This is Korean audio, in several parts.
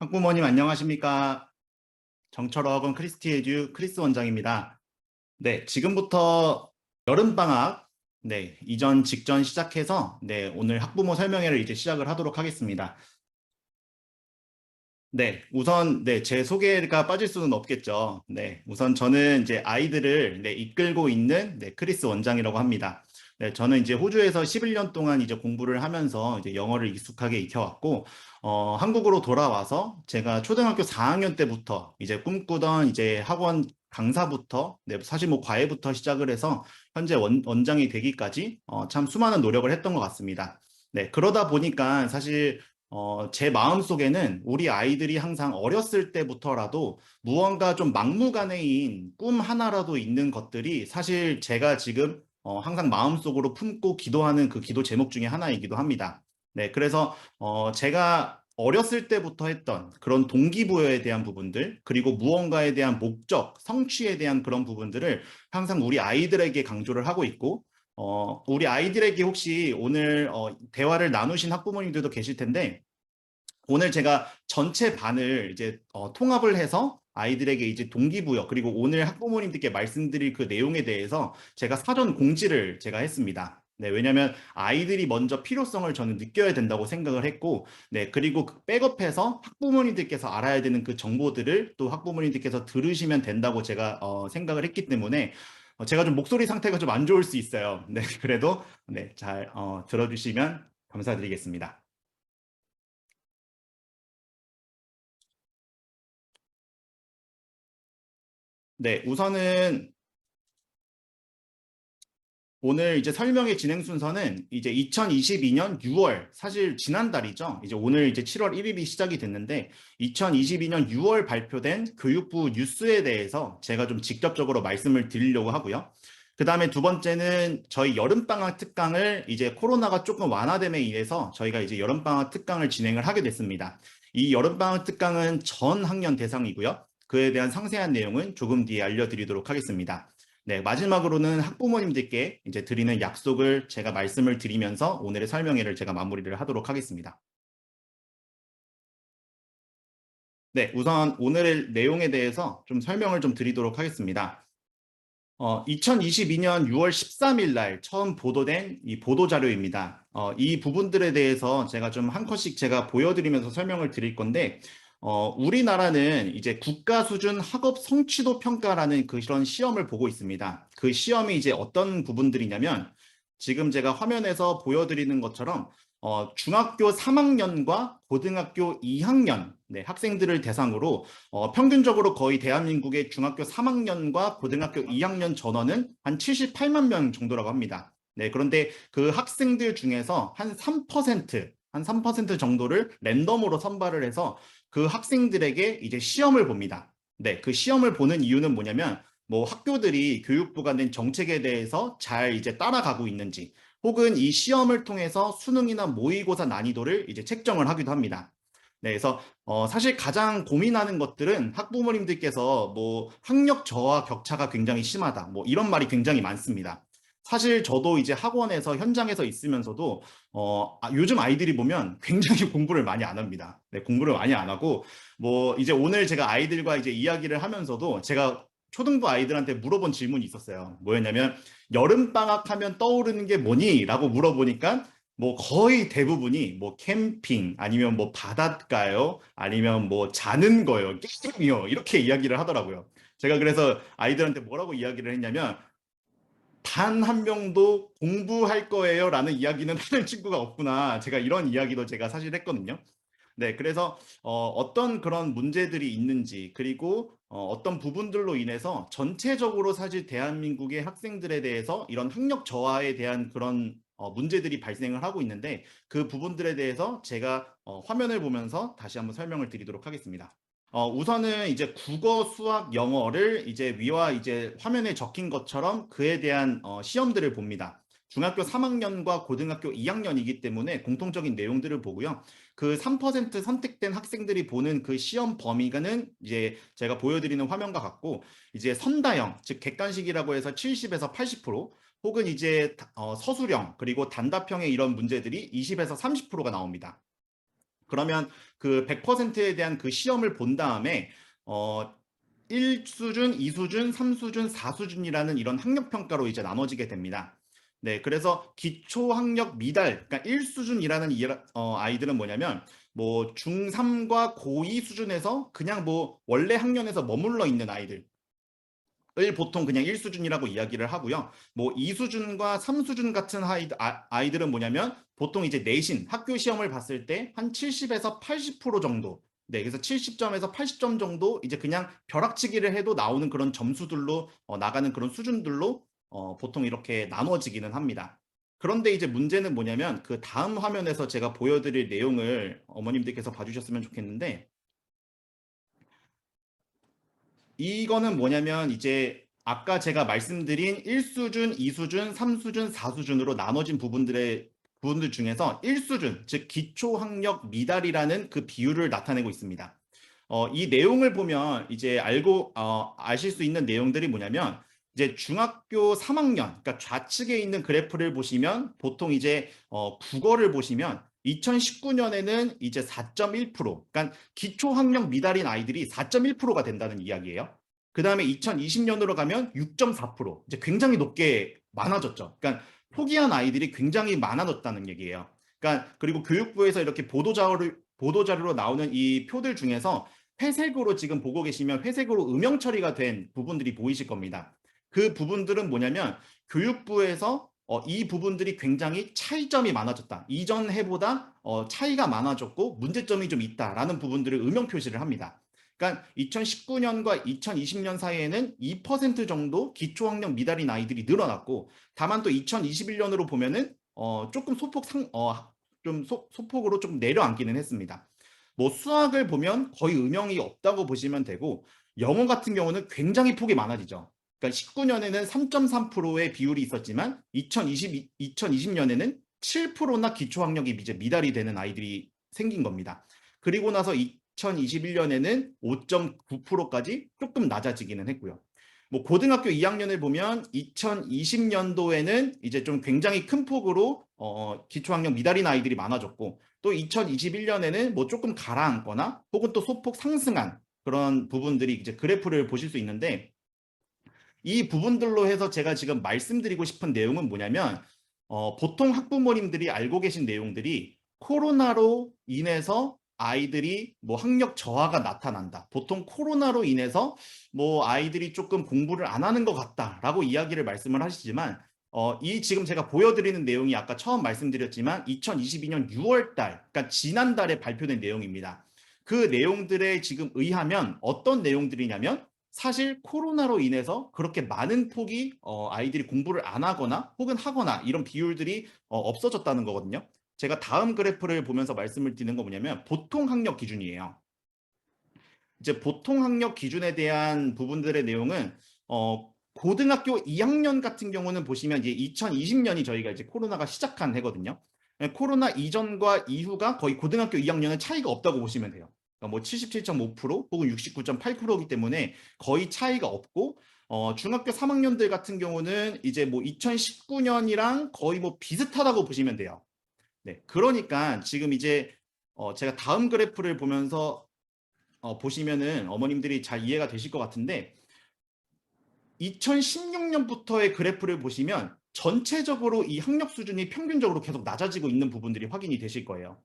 학부모님 안녕하십니까? 정철학원 크리스티 에듀 크리스 원장입니다. 네, 지금부터 여름방학, 네, 이전 직전 시작해서, 네, 오늘 학부모 설명회를 이제 시작을 하도록 하겠습니다. 네, 우선, 네, 제 소개가 빠질 수는 없겠죠. 네, 우선 저는 이제 아이들을, 네, 이끌고 있는, 네, 크리스 원장이라고 합니다. 네, 저는 이제 호주에서 11년 동안 이제 공부를 하면서 이제 영어를 익숙하게 익혀왔고, 한국으로 돌아와서 제가 초등학교 4학년 때부터 이제 꿈꾸던 이제 학원 강사부터, 네, 사실 뭐 과외부터 시작을 해서 현재 원장이 되기까지 참 수많은 노력을 했던 것 같습니다. 네, 그러다 보니까 사실 제 마음속에는 우리 아이들이 항상 어렸을 때부터라도 무언가 좀 막무가내인 꿈 하나라도 있는 것들이 사실 제가 지금 항상 마음속으로 품고 기도하는 그 기도 제목 중에 하나이기도 합니다. 네, 그래서 제가 어렸을 때부터 했던 그런 동기부여에 대한 부분들, 그리고 무언가에 대한 목적, 성취에 대한 그런 부분들을 항상 우리 아이들에게 강조를 하고 있고, 우리 아이들에게 혹시 오늘 대화를 나누신 학부모님들도 계실 텐데, 오늘 제가 전체 반을 이제 통합을 해서 아이들에게 이제 동기부여, 그리고 오늘 학부모님들께 말씀드릴 그 내용에 대해서 제가 사전 공지를 제가 했습니다. 네, 왜냐면 아이들이 먼저 필요성을 저는 느껴야 된다고 생각을 했고, 네, 그리고 그 백업해서 학부모님들께서 알아야 되는 그 정보들을 또 학부모님들께서 들으시면 된다고 제가 생각을 했기 때문에 제가 좀 목소리 상태가 좀 안 좋을 수 있어요. 네, 그래도 네, 잘 들어주시면 감사드리겠습니다. 네, 우선은 오늘 이제 설명의 진행 순서는 이제 2022년 6월, 사실 지난달이죠. 이제 오늘 이제 7월 1일이 시작이 됐는데 2022년 6월 발표된 교육부 뉴스에 대해서 제가 좀 직접적으로 말씀을 드리려고 하고요. 그 다음에 두 번째는 저희 여름방학 특강을 이제 코로나가 조금 완화됨에 의해서 저희가 이제 여름방학 특강을 진행을 하게 됐습니다. 이 여름방학 특강은 전 학년 대상이고요. 그에 대한 상세한 내용은 조금 뒤에 알려드리도록 하겠습니다. 네, 마지막으로는 학부모님들께 이제 드리는 약속을 제가 말씀을 드리면서 오늘의 설명회를 제가 마무리를 하도록 하겠습니다. 네, 우선 오늘의 내용에 대해서 좀 설명을 좀 드리도록 하겠습니다. 2022년 6월 13일 날 처음 보도된 이 보도 자료입니다. 이 부분들에 대해서 제가 좀 한 컷씩 제가 보여드리면서 설명을 드릴 건데, 우리나라는 이제 국가 수준 학업 성취도 평가라는 그런 시험을 보고 있습니다. 그 시험이 이제 어떤 부분들이냐면, 지금 제가 화면에서 보여드리는 것처럼 중학교 3학년과 고등학교 2학년 네, 학생들을 대상으로 평균적으로 거의 대한민국의 중학교 3학년과 고등학교 2학년 전원은 한 78만 명 정도라고 합니다. 네, 그런데 그 학생들 중에서 한 3% 정도를 랜덤으로 선발을 해서 그 학생들에게 이제 시험을 봅니다. 네, 그 시험을 보는 이유는 뭐냐면 뭐 학교들이 교육부가 낸 정책에 대해서 잘 이제 따라가고 있는지 혹은 이 시험을 통해서 수능이나 모의고사 난이도를 이제 책정을 하기도 합니다. 네, 그래서 사실 가장 고민하는 것들은 학부모님들께서 뭐 학력 저하 격차가 굉장히 심하다. 뭐 이런 말이 굉장히 많습니다. 사실 저도 이제 학원에서 현장에서 있으면서도 요즘 아이들이 보면 굉장히 공부를 많이 안 합니다. 네, 공부를 많이 안 하고 뭐 이제 오늘 제가 아이들과 이제 이야기를 하면서도 제가 초등부 아이들한테 물어본 질문이 있었어요. 뭐였냐면 여름방학 하면 떠오르는 게 뭐니? 라고 물어보니까 뭐 거의 대부분이 뭐 캠핑 아니면 뭐 바닷가요 아니면 뭐 자는 거요 게임이요 이렇게 이야기를 하더라고요. 제가 그래서 아이들한테 뭐라고 이야기를 했냐면 단 한 명도 공부할 거예요 라는 이야기는 하는 친구가 없구나. 제가 이런 이야기도 제가 사실 했거든요. 네, 그래서 어떤 그런 문제들이 있는지 그리고 어떤 부분들로 인해서 전체적으로 사실 대한민국의 학생들에 대해서 이런 학력 저하에 대한 그런 문제들이 발생을 하고 있는데 그 부분들에 대해서 제가 화면을 보면서 다시 한번 설명을 드리도록 하겠습니다. 우선은 이제 국어, 수학, 영어를 이제 위와 이제 화면에 적힌 것처럼 그에 대한 시험들을 봅니다. 중학교 3학년과 고등학교 2학년이기 때문에 공통적인 내용들을 보고요. 그 3% 선택된 학생들이 보는 그 시험 범위가는 이제 제가 보여드리는 화면과 같고, 이제 선다형, 즉 객관식이라고 해서 70에서 80%, 혹은 이제 서술형, 그리고 단답형의 이런 문제들이 20에서 30%가 나옵니다. 그러면 그 100%에 대한 그 시험을 본 다음에 1수준, 2수준, 3수준, 4수준이라는 이런 학력 평가로 이제 나눠지게 됩니다. 네, 그래서 기초 학력 미달, 그러니까 1수준이라는 아이들은 뭐냐면 뭐 중3과 고2 수준에서 그냥 뭐 원래 학년에서 머물러 있는 아이들 을 보통 그냥 1수준이라고 이야기를 하고요. 뭐 2수준과 3수준 같은 아이들은 뭐냐면 보통 이제 내신, 학교 시험을 봤을 때 한 70에서 80% 정도, 네, 그래서 70점에서 80점 정도 이제 그냥 벼락치기를 해도 나오는 그런 점수들로 나가는 그런 수준들로 보통 이렇게 나눠지기는 합니다. 그런데 이제 문제는 뭐냐면 그 다음 화면에서 제가 보여드릴 내용을 어머님들께서 봐주셨으면 좋겠는데, 이거는 뭐냐면 이제 아까 제가 말씀드린 1수준, 2수준, 3수준, 4수준으로 나눠진 부분들 중에서 1수준, 즉 기초학력 미달이라는 그 비율을 나타내고 있습니다. 이 내용을 보면 이제 아실 수 있는 내용들이 뭐냐면 이제 중학교 3학년, 그러니까 좌측에 있는 그래프를 보시면 보통 이제 국어를 보시면 2019년에는 이제 4.1%, 그러니까 기초학력 미달인 아이들이 4.1%가 된다는 이야기예요. 그 다음에 2020년으로 가면 6.4%, 이제 굉장히 높게 많아졌죠. 그러니까 포기한 아이들이 굉장히 많아졌다는 얘기예요. 그러니까 그리고 교육부에서 이렇게 보도자료로 나오는 이 표들 중에서 회색으로 지금 보고 계시면 회색으로 음영 처리가 된 부분들이 보이실 겁니다. 그 부분들은 뭐냐면 교육부에서 이 부분들이 굉장히 차이점이 많아졌다. 이전 해보다 차이가 많아졌고 문제점이 좀 있다라는 부분들을 음영 표시를 합니다. 그러니까 2019년과 2020년 사이에는 2% 정도 기초학력 미달인 아이들이 늘어났고, 다만 또 2021년으로 보면은 조금 소폭으로 좀 내려앉기는 했습니다. 뭐 수학을 보면 거의 음영이 없다고 보시면 되고, 영어 같은 경우는 굉장히 폭이 많아지죠. 그러니까 19년에는 3.3%의 비율이 있었지만 2020년에는 7%나 기초학력이 이제 미달이 되는 아이들이 생긴 겁니다. 그리고 나서 2021년에는 5.9%까지 조금 낮아지기는 했고요. 뭐 고등학교 2학년을 보면 2020년도에는 이제 좀 굉장히 큰 폭으로 기초학력 미달인 아이들이 많아졌고, 또 2021년에는 뭐 조금 가라앉거나 혹은 또 소폭 상승한 그런 부분들이 이제 그래프를 보실 수 있는데, 이 부분들로 해서 제가 지금 말씀드리고 싶은 내용은 뭐냐면 보통 학부모님들이 알고 계신 내용들이 코로나로 인해서 아이들이 뭐 학력 저하가 나타난다. 보통 코로나로 인해서 뭐 아이들이 조금 공부를 안 하는 것 같다라고 이야기를 말씀을 하시지만 이 지금 제가 보여드리는 내용이 아까 처음 말씀드렸지만 2022년 6월 달, 그러니까 지난달에 발표된 내용입니다. 그 내용들에 지금 의하면 어떤 내용들이냐면 사실 코로나로 인해서 그렇게 많은 폭이 아이들이 공부를 안 하거나 혹은 하거나 이런 비율들이 없어졌다는 거거든요. 제가 다음 그래프를 보면서 말씀을 드리는 거 뭐냐면 보통 학력 기준이에요. 이제 보통 학력 기준에 대한 부분들의 내용은 고등학교 2학년 같은 경우는 보시면 이제 2020년이 저희가 이제 코로나가 시작한 해거든요. 코로나 이전과 이후가 거의 고등학교 2학년은 차이가 없다고 보시면 돼요. 그러니까 뭐 77.5% 혹은 69.8%이기 때문에 거의 차이가 없고, 중학교 3학년들 같은 경우는 이제 뭐 2019년이랑 거의 뭐 비슷하다고 보시면 돼요. 네, 그러니까 지금 이제 제가 다음 그래프를 보면서 보시면은 어머님들이 잘 이해가 되실 것 같은데, 2016년부터의 그래프를 보시면 전체적으로 이 학력 수준이 평균적으로 계속 낮아지고 있는 부분들이 확인이 되실 거예요.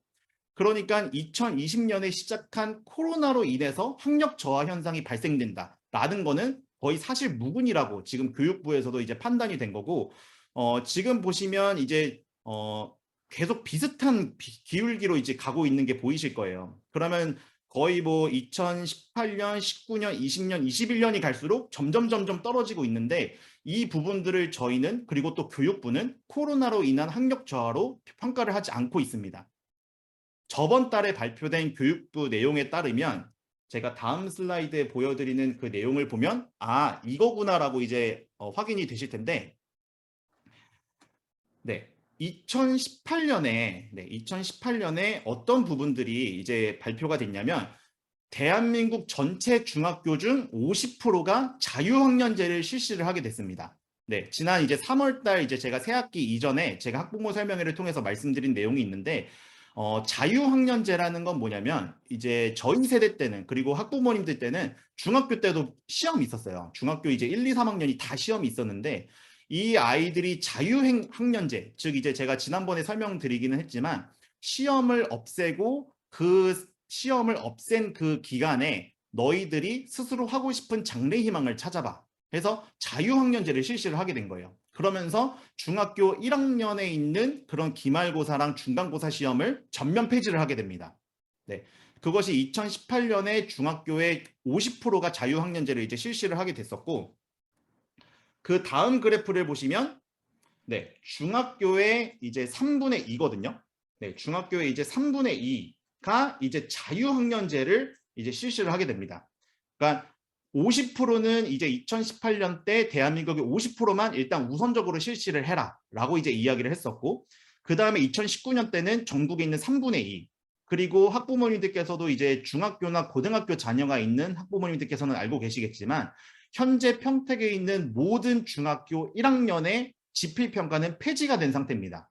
그러니까 2020년에 시작한 코로나로 인해서 학력 저하 현상이 발생된다라는 거는 거의 사실 무근이라고 지금 교육부에서도 이제 판단이 된 거고, 지금 보시면 이제 계속 비슷한 기울기로 이제 가고 있는 게 보이실 거예요. 그러면 거의 뭐 2018년, 19년, 20년, 21년이 갈수록 점점 떨어지고 있는데, 이 부분들을 저희는 그리고 또 교육부는 코로나로 인한 학력 저하로 평가를 하지 않고 있습니다. 저번 달에 발표된 교육부 내용에 따르면 제가 다음 슬라이드에 보여드리는 그 내용을 보면 이거구나라고 이제 확인이 되실 텐데, 네. 2018년에 어떤 부분들이 이제 발표가 됐냐면 대한민국 전체 중학교 중 50%가 자유학년제를 실시를 하게 됐습니다. 네, 지난 이제 3월 달 이제 제가 새학기 이전에 제가 학부모 설명회를 통해서 말씀드린 내용이 있는데 자유학년제라는 건 뭐냐면 이제 저희 세대 때는 그리고 학부모님들 때는 중학교 때도 시험이 있었어요. 중학교 이제 1, 2, 3학년이 다 시험이 있었는데 이 아이들이 자유학년제, 즉 이제 제가 지난번에 설명드리기는 했지만 시험을 없애고 그 시험을 없앤 그 기간에 너희들이 스스로 하고 싶은 장래 희망을 찾아봐. 해서 자유학년제를 실시를 하게 된 거예요. 그러면서 중학교 1학년에 있는 그런 기말고사랑 중간고사 시험을 전면 폐지를 하게 됩니다. 네. 그것이 2018년에 중학교의 50%가 자유학년제를 이제 실시를 하게 됐었고, 그 다음 그래프를 보시면, 네, 중학교의 이제 3분의 2거든요. 네, 중학교의 이제 3분의 2가 이제 자유학년제를 이제 실시를 하게 됩니다. 그러니까 50%는 이제 2018년 때 대한민국의 50%만 일단 우선적으로 실시를 해라 라고 이제 이야기를 했었고, 그 다음에 2019년 때는 전국에 있는 3분의 2, 그리고 학부모님들께서도 이제 중학교나 고등학교 자녀가 있는 학부모님들께서는 알고 계시겠지만 현재 평택에 있는 모든 중학교 1학년의 지필평가는 폐지가 된 상태입니다.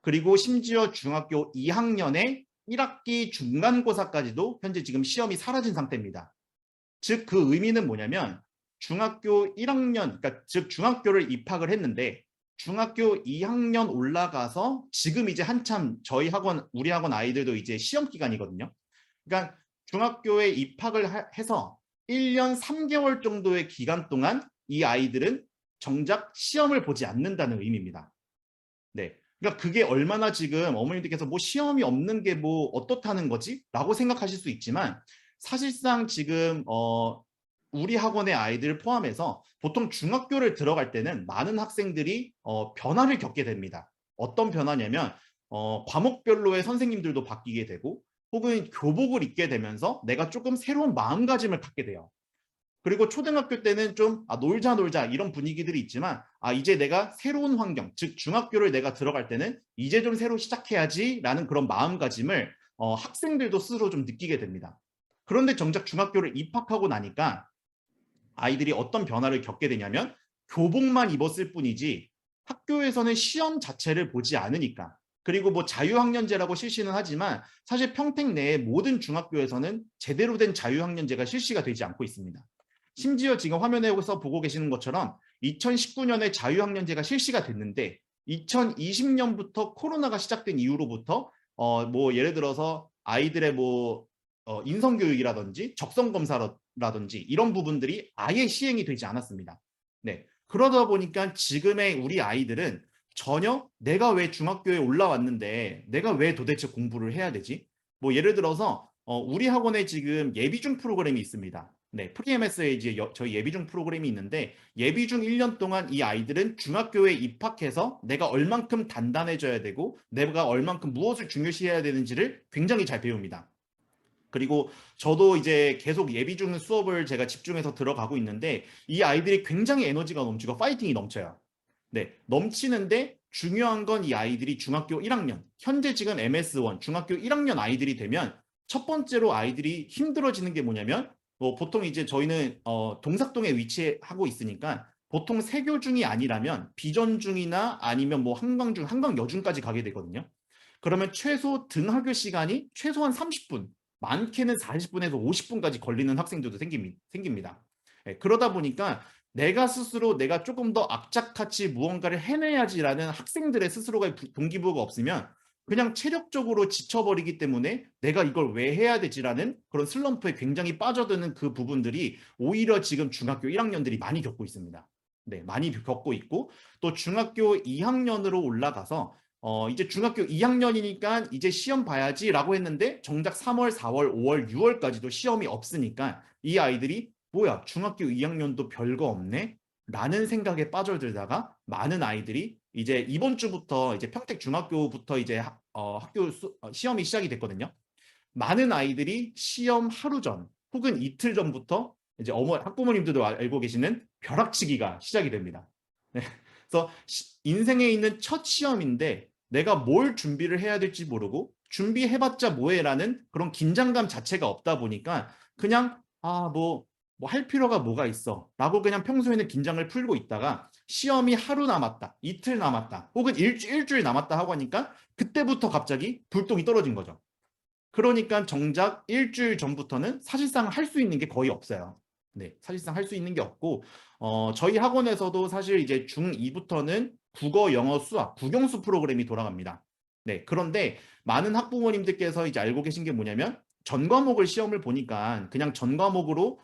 그리고 심지어 중학교 2학년의 1학기 중간고사까지도 현재 지금 시험이 사라진 상태입니다. 즉 그 의미는 뭐냐면 중학교 1학년, 그러니까 즉 중학교를 입학을 했는데 중학교 2학년 올라가서 지금 이제 한참 저희 학원, 우리 학원 아이들도 이제 시험 기간이거든요. 그러니까 중학교에 입학을 해서 1년 3개월 정도의 기간 동안 이 아이들은 정작 시험을 보지 않는다는 의미입니다. 네. 그러니까 그게 얼마나 지금 어머님들께서 뭐 시험이 없는 게 뭐 어떻다는 거지? 라고 생각하실 수 있지만 사실상 지금 우리 학원의 아이들을 포함해서 보통 중학교를 들어갈 때는 많은 학생들이 변화를 겪게 됩니다. 어떤 변화냐면 과목별로의 선생님들도 바뀌게 되고 혹은 교복을 입게 되면서 내가 조금 새로운 마음가짐을 갖게 돼요. 그리고 초등학교 때는 좀 놀자 놀자 이런 분위기들이 있지만 이제 내가 새로운 환경, 즉 중학교를 내가 들어갈 때는 이제 좀 새로 시작해야지 라는 그런 마음가짐을 학생들도 스스로 좀 느끼게 됩니다. 그런데 정작 중학교를 입학하고 나니까 아이들이 어떤 변화를 겪게 되냐면 교복만 입었을 뿐이지 학교에서는 시험 자체를 보지 않으니까, 그리고 뭐 자유학년제라고 실시는 하지만 사실 평택 내의 모든 중학교에서는 제대로 된 자유학년제가 실시가 되지 않고 있습니다. 심지어 지금 화면에서 보고 계시는 것처럼 2019년에 자유학년제가 실시가 됐는데 2020년부터 코로나가 시작된 이후로부터 뭐 예를 들어서 아이들의 뭐 인성교육이라든지 적성검사라든지 이런 부분들이 아예 시행이 되지 않았습니다. 네. 그러다 보니까 지금의 우리 아이들은 전혀 내가 왜 중학교에 올라왔는데 내가 왜 도대체 공부를 해야 되지? 뭐 예를 들어서 우리 학원에 지금 예비중 프로그램이 있습니다. 네, 프리MS에 이제 저희 예비중 프로그램이 있는데 예비중 1년 동안 이 아이들은 중학교에 입학해서 내가 얼만큼 단단해져야 되고 내가 얼만큼 무엇을 중요시해야 되는지를 굉장히 잘 배웁니다. 그리고 저도 이제 계속 예비중 수업을 제가 집중해서 들어가고 있는데 이 아이들이 굉장히 에너지가 넘치고 파이팅이 넘쳐요. 네, 넘치는데 중요한 건 이 아이들이 중학교 1학년, 현재 지금 MS1 중학교 1학년 아이들이 되면 첫 번째로 아이들이 힘들어지는 게 뭐냐면 보통 이제 저희는 동삭동에 위치하고 있으니까 보통 세교중이 아니라면 비전중이나 아니면 뭐 한강중, 한강여중까지 가게 되거든요. 그러면 최소 등하교 시간이 최소한 30분, 많게는 40분에서 50분까지 걸리는 학생들도 생깁니다. 네, 그러다 보니까 내가 스스로 내가 조금 더 악착같이 무언가를 해내야지라는 학생들의 스스로가 동기부여가 없으면 그냥 체력적으로 지쳐버리기 때문에 내가 이걸 왜 해야 되지라는 그런 슬럼프에 굉장히 빠져드는 그 부분들이 오히려 지금 중학교 1학년들이 많이 겪고 있습니다. 네, 많이 겪고 있고 또 중학교 2학년으로 올라가서 이제 중학교 2학년이니까 이제 시험 봐야지라고 했는데 정작 3월, 4월, 5월, 6월까지도 시험이 없으니까 이 아이들이 뭐야 중학교 2학년도 별거 없네? 라는 생각에 빠져들다가 많은 아이들이 이제 이번 주부터 이제 평택 중학교부터 이제 학교 시험이 시작이 됐거든요. 많은 아이들이 시험 하루 전 혹은 이틀 전부터 이제 학부모님들도 알고 계시는 벼락치기가 시작이 됩니다. 네. 그래서 인생에 있는 첫 시험인데 내가 뭘 준비를 해야 될지 모르고 준비해봤자 뭐해라는 그런 긴장감 자체가 없다 보니까 그냥 뭐 뭐 할 필요가 뭐가 있어 라고 그냥 평소에는 긴장을 풀고 있다가 시험이 하루 남았다, 이틀 남았다, 혹은 일주일 남았다 하고 하니까 그때부터 갑자기 불똥이 떨어진 거죠. 그러니까 정작 일주일 전부터는 사실상 할 수 있는 게 거의 없어요. 네, 사실상 할 수 있는 게 없고, 저희 학원에서도 사실 이제 중2부터는 국어, 영어, 수학, 국영수 프로그램이 돌아갑니다. 네, 그런데 많은 학부모님들께서 이제 알고 계신 게 뭐냐면, 전 과목을 시험을 보니까 그냥 전 과목으로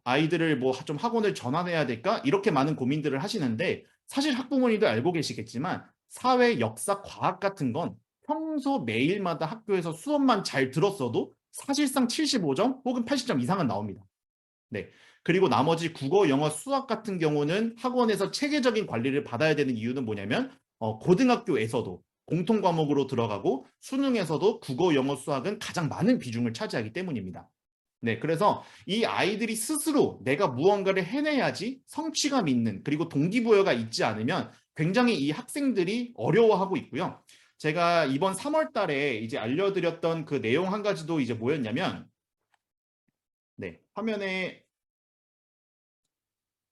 아이들을 뭐 좀 학원을 전환해야 될까? 이렇게 많은 고민들을 하시는데, 사실 학부모님도 알고 계시겠지만, 사회, 역사, 과학 같은 건 평소 매일마다 학교에서 수업만 잘 들었어도 사실상 75점 혹은 80점 이상은 나옵니다. 네. 그리고 나머지 국어, 영어, 수학 같은 경우는 학원에서 체계적인 관리를 받아야 되는 이유는 뭐냐면 고등학교에서도 공통 과목으로 들어가고 수능에서도 국어, 영어, 수학은 가장 많은 비중을 차지하기 때문입니다. 네, 그래서 이 아이들이 스스로 내가 무언가를 해내야지 성취감 있는 그리고 동기부여가 있지 않으면 굉장히 이 학생들이 어려워하고 있고요. 제가 이번 3월 달에 이제 알려드렸던 그 내용 한 가지도 이제 뭐였냐면, 네, 화면에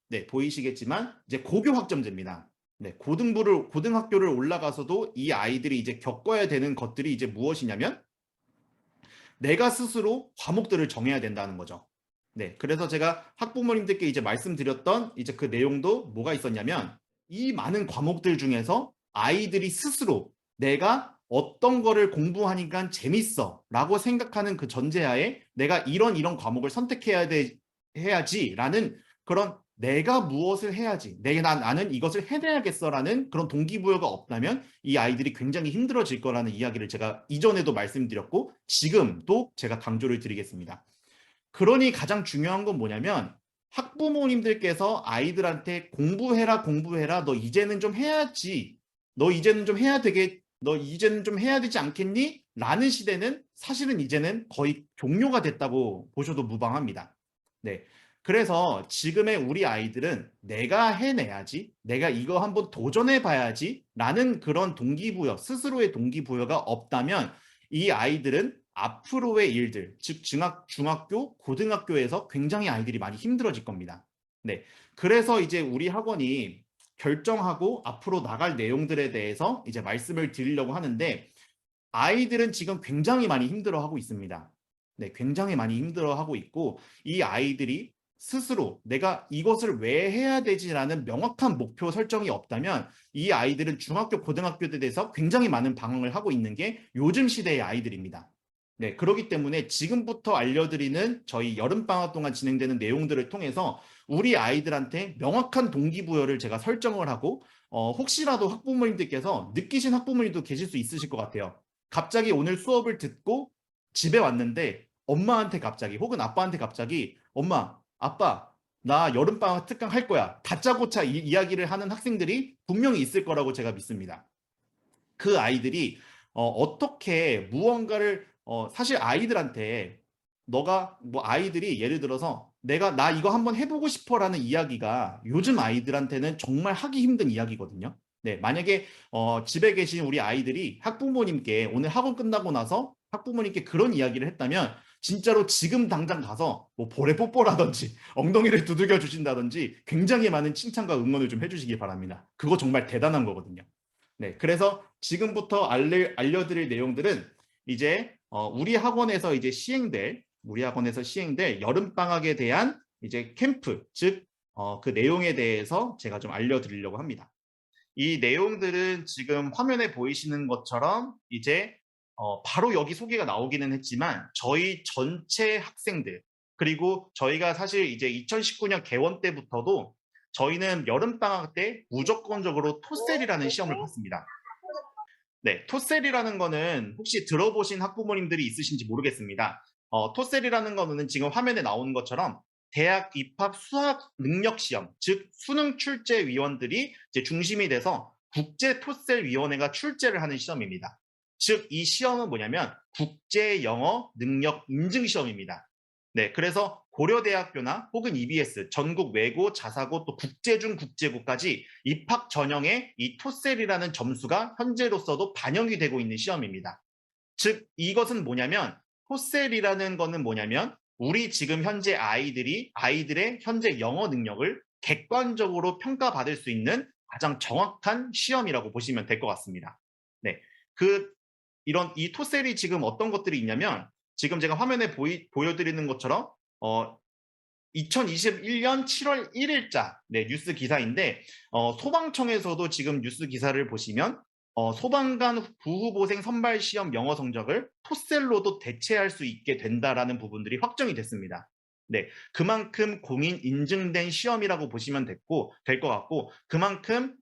네, 보이시겠지만 이제 고교 학점제입니다. 네, 고등학교를 올라가서도 이 아이들이 이제 겪어야 되는 것들이 이제 무엇이냐면 내가 스스로 과목들을 정해야 된다는 거죠. 네, 그래서 제가 학부모님들께 이제 말씀드렸던 이제 그 내용도 뭐가 있었냐면 이 많은 과목들 중에서 아이들이 스스로 내가 어떤 거를 공부하니까 재밌어 라고 생각하는 그 전제하에 내가 이런 과목을 해야지라는 그런 내가 무엇을 해야지, 나는 이것을 해내야겠어라는 그런 동기부여가 없다면 이 아이들이 굉장히 힘들어질 거라는 이야기를 제가 이전에도 말씀드렸고 지금도 제가 강조를 드리겠습니다. 그러니 가장 중요한 건 뭐냐면 학부모님들께서 아이들한테 공부해라, 너 이제는 좀 해야지, 너 이제는 좀 해야 되지 않겠니? 라는 시대는 사실은 이제는 거의 종료가 됐다고 보셔도 무방합니다. 네. 그래서 지금의 우리 아이들은 내가 해내야지, 내가 이거 한번 도전해 봐야지 라는 그런 동기부여, 스스로의 동기부여가 없다면 이 아이들은 앞으로의 일들, 즉 중학교, 고등학교에서 굉장히 아이들이 많이 힘들어질 겁니다. 네. 그래서 이제 우리 학원이 결정하고 앞으로 나갈 내용들에 대해서 이제 말씀을 드리려고 하는데 아이들은 지금 굉장히 많이 힘들어하고 있습니다. 네, 굉장히 많이 힘들어하고 있고 이 아이들이 스스로 내가 이것을 왜 해야 되지라는 명확한 목표 설정이 없다면 이 아이들은 중학교, 고등학교에 대해서 굉장히 많은 방황을 하고 있는 게 요즘 시대의 아이들입니다. 네, 그렇기 때문에 지금부터 알려드리는 저희 여름방학 동안 진행되는 내용들을 통해서 우리 아이들한테 명확한 동기부여를 제가 설정을 하고 혹시라도 학부모님들께서 느끼신 학부모님도 계실 수 있으실 것 같아요. 갑자기 오늘 수업을 듣고 집에 왔는데 엄마한테 갑자기 혹은 아빠한테 갑자기 엄마, 아빠, 나 여름방학 특강 할 거야. 다짜고짜 이야기를 하는 학생들이 분명히 있을 거라고 제가 믿습니다. 그 아이들이 어떻게 무언가를 사실 아이들한테 너가 뭐 아이들이 예를 들어서 나 이거 한번 해보고 싶어라는 이야기가 요즘 아이들한테는 정말 하기 힘든 이야기거든요. 네, 만약에 집에 계신 우리 아이들이 학부모님께 오늘 학원 끝나고 나서 학부모님께 그런 이야기를 했다면 진짜로 지금 당장 가서 뭐 볼에 뽀뽀라든지 엉덩이를 두들겨 주신다든지 굉장히 많은 칭찬과 응원을 좀 해주시기 바랍니다. 그거 정말 대단한 거거든요. 네, 그래서 지금부터 알려드릴 내용들은 이제 우리 학원에서 시행될 여름방학에 대한 이제 캠프, 즉 그 내용에 대해서 제가 좀 알려드리려고 합니다. 이 내용들은 지금 화면에 보이시는 것처럼 이제 바로 여기 소개가 나오기는 했지만 저희 전체 학생들 그리고 저희가 사실 이제 2019년 개원 때부터도 저희는 여름방학 때 무조건적으로 토셀이라는 시험을 봤습니다. 네, 토셀이라는 거는 혹시 들어보신 학부모님들이 있으신지 모르겠습니다. 토셀이라는 거는 지금 화면에 나오는 것처럼 대학 입학 수학 능력 시험, 즉 수능 출제 위원들이 이제 중심이 돼서 국제 토셀 위원회가 출제를 하는 시험입니다. 즉 이 시험은 뭐냐면 국제 영어 능력 인증 시험입니다. 네, 그래서 고려대학교나 혹은 EBS, 전국 외고, 자사고 또 국제중 국제고까지 입학 전형에 이 토셀이라는 점수가 현재로서도 반영이 되고 있는 시험입니다. 즉 이것은 뭐냐면 토셀이라는 거는 뭐냐면 우리 지금 현재 아이들의 현재 영어 능력을 객관적으로 평가받을 수 있는 가장 정확한 시험이라고 보시면 될 것 같습니다. 네. 이런 이 토셀이 지금 어떤 것들이 있냐면 지금 제가 화면에 보여드리는 것처럼 2021년 7월 1일자 뉴스 기사인데 소방청에서도 지금 뉴스 기사를 보시면 소방관 부후보생 선발 시험 영어 성적을 토셀로도 대체할 수 있게 된다라는 부분들이 확정이 됐습니다. 네, 그만큼 공인 인증된 시험이라고 보시면 될 것 같고 그만큼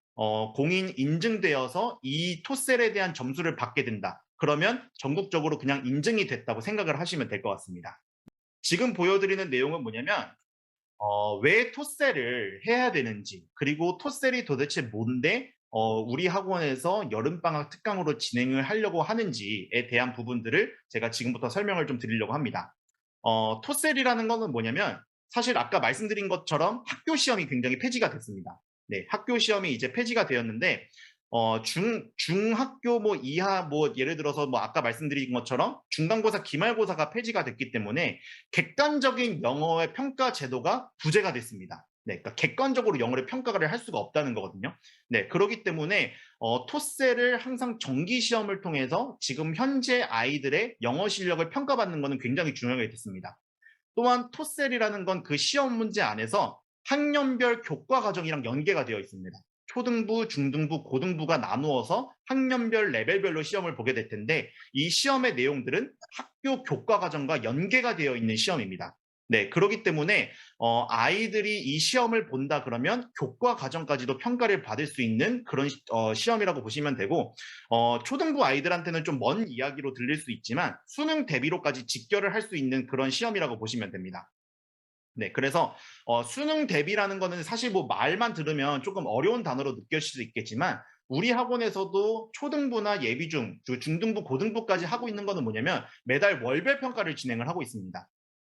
공인 인증되어서 이 토셀에 대한 점수를 받게 된다. 그러면 전국적으로 그냥 인증이 됐다고 생각을 하시면 될 것 같습니다. 지금 보여드리는 내용은 뭐냐면 왜 토셀을 해야 되는지 그리고 토셀이 도대체 뭔데 우리 학원에서 여름방학 특강으로 진행을 하려고 하는지에 대한 부분들을 제가 지금부터 설명을 좀 드리려고 합니다. 토셀이라는 거는 뭐냐면 사실 아까 말씀드린 것처럼 학교 시험이 굉장히 폐지가 됐습니다. 네, 학교 시험이 이제 폐지가 되었는데 중학교 뭐 이하 뭐 예를 들어서 뭐 아까 말씀드린 것처럼 중간고사, 기말고사가 폐지가 됐기 때문에 객관적인 영어의 평가 제도가 부재가 됐습니다. 네, 그러니까 객관적으로 영어를 평가를 할 수가 없다는 거거든요. 네, 그렇기 때문에 토셀을 항상 정기 시험을 통해서 지금 현재 아이들의 영어 실력을 평가받는 것은 굉장히 중요하게 됐습니다. 또한 토셀이라는 건 그 시험 문제 안에서 학년별 교과 과정이랑 연계가 되어 있습니다. 초등부, 중등부, 고등부가 나누어서 학년별 레벨별로 시험을 보게 될 텐데 이 시험의 내용들은 학교 교과 과정과 연계가 되어 있는 시험입니다. 네, 그렇기 때문에 아이들이 이 시험을 본다 그러면 교과 과정까지도 평가를 받을 수 있는 그런 시험이라고 보시면 되고 초등부 아이들한테는 좀 먼 이야기로 들릴 수 있지만 수능 대비로까지 직결을 할 수 있는 그런 시험이라고 보시면 됩니다. 네, 그래서 수능 대비라는 거는 사실 뭐 말만 들으면 조금 어려운 단어로 느껴질 수도 있겠지만 우리 학원에서도 초등부나 예비중, 중등부, 고등부까지 하고 있는 거는 뭐냐면 매달 월별 평가를 진행을 하고 있습니다.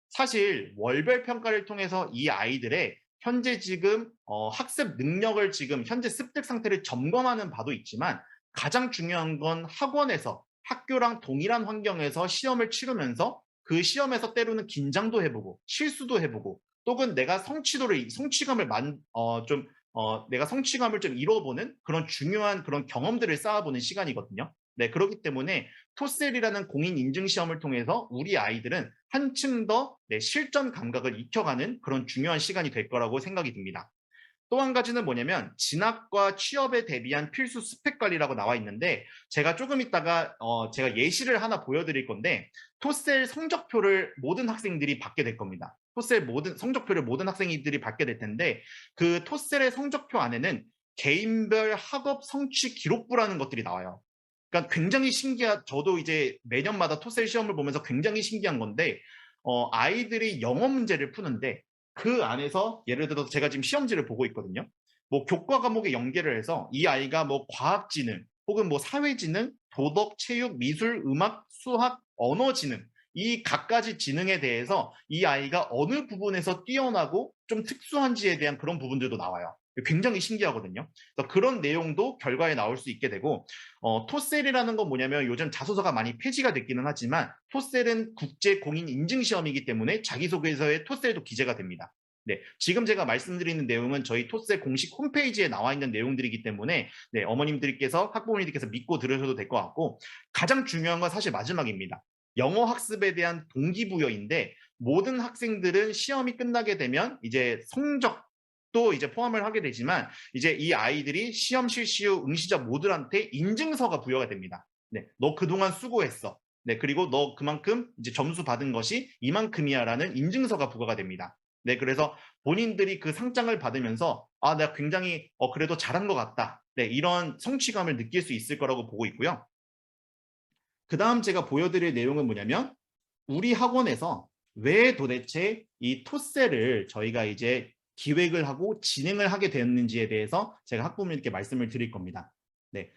사실 월별 평가를 통해서 이 아이들의 현재 지금 학습 능력을 지금 현재 습득 상태를 점검하는 바도 있지만 가장 중요한 건 학원에서 학교랑 동일한 환경에서 시험을 치르면서 그 시험에서 때로는 긴장도 해보고 실수도 해보고 또는 내가 내가 성취감을 좀 이뤄보는 그런 중요한 그런 경험들을 쌓아보는 시간이거든요. 네, 그렇기 때문에 토셀이라는 공인 인증 시험을 통해서 우리 아이들은 한층 더 실전 감각을 익혀가는 그런 중요한 시간이 될 거라고 생각이 듭니다. 또 한 가지는 뭐냐면 진학과 취업에 대비한 필수 스펙 관리라고 나와 있는데 제가 조금 있다가 제가 예시를 하나 보여드릴 건데 토셀 성적표를 모든 학생들이 받게 될 겁니다. 토셀 성적표를 모든 학생들이 받게 될 텐데 그 토셀의 성적표 안에는 개인별 학업 성취 기록부라는 것들이 나와요. 그러니까 굉장히 저도 이제 매년마다 토셀 시험을 보면서 굉장히 신기한 건데 아이들이 영어 문제를 푸는데 그 안에서 예를 들어서 제가 지금 시험지를 보고 있거든요. 뭐 교과 과목에 연계를 해서 이 아이가 뭐 과학지능 혹은 뭐 사회지능, 도덕, 체육, 미술, 음악, 수학, 언어지능 이 갖가지 지능에 대해서 이 아이가 어느 부분에서 뛰어나고 좀 특수한지에 대한 그런 부분들도 나와요. 굉장히 신기하거든요. 그래서 그런 내용도 결과에 나올 수 있게 되고 토셀이라는 건 뭐냐면 요즘 자소서가 많이 폐지가 됐기는 하지만 토셀은 국제 공인 인증 시험이기 때문에 자기소개서에 토셀도 기재가 됩니다. 네, 지금 제가 말씀드리는 내용은 저희 토셀 공식 홈페이지에 나와 있는 내용들이기 때문에 어머님들께서 학부모님들께서 믿고 들으셔도 될 것 같고 가장 중요한 건 사실 마지막입니다. 영어 학습에 대한 동기부여인데 모든 학생들은 시험이 끝나게 되면 이제 성적도 이제 포함을 하게 되지만 이제 이 아이들이 시험 실시 후 응시자 모두한테 인증서가 부여가 됩니다. 네, 너 그동안 수고했어. 네, 그리고 너 그만큼 이제 점수 받은 것이 이만큼이야라는 인증서가 부과가 됩니다. 네, 그래서 본인들이 그 상장을 받으면서 내가 굉장히 그래도 잘한 것 같다. 네, 이런 성취감을 느낄 수 있을 거라고 보고 있고요. 그 다음 제가 보여드릴 내용은 뭐냐면 우리 학원에서 왜 도대체 이 토셀을 저희가 이제 기획을 하고 진행을 하게 되었는지에 대해서 제가 학부모님께 말씀을 드릴 겁니다. 네,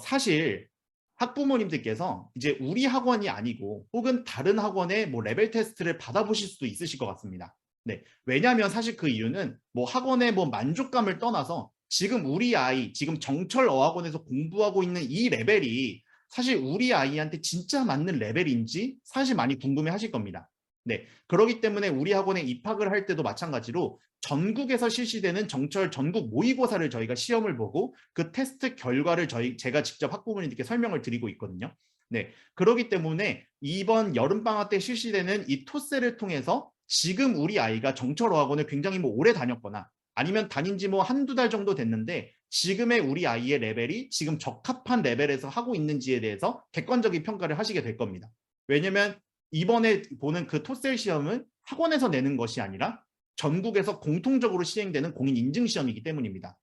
사실 학부모님들께서 이제 우리 학원이 아니고 혹은 다른 학원의 뭐 레벨 테스트를 받아보실 수도 있으실 것 같습니다. 네, 왜냐하면 사실 그 이유는 뭐 학원의 뭐 만족감을 떠나서 지금 우리 아이, 지금 정철 어학원에서 공부하고 있는 이 레벨이 사실 우리 아이한테 진짜 맞는 레벨인지 사실 많이 궁금해 하실 겁니다. 네, 그렇기 때문에 우리 학원에 입학을 할 때도 마찬가지로 전국에서 실시되는 정철 전국 모의고사를 저희가 시험을 보고 그 테스트 결과를 제가 직접 학부모님들께 설명을 드리고 있거든요. 네, 그렇기 때문에 이번 여름방학 때 실시되는 이 토세를 통해서 지금 우리 아이가 정철어학원을 굉장히 뭐 오래 다녔거나 아니면 다닌 지 뭐 한두 달 정도 됐는데 지금의 우리 아이의 레벨이 지금 적합한 레벨에서 하고 있는지에 대해서 객관적인 평가를 하시게 될 겁니다. 왜냐면 이번에 보는 그 토셀 시험은 학원에서 내는 것이 아니라 전국에서 공통적으로 시행되는 공인 인증 시험이기 때문입니다.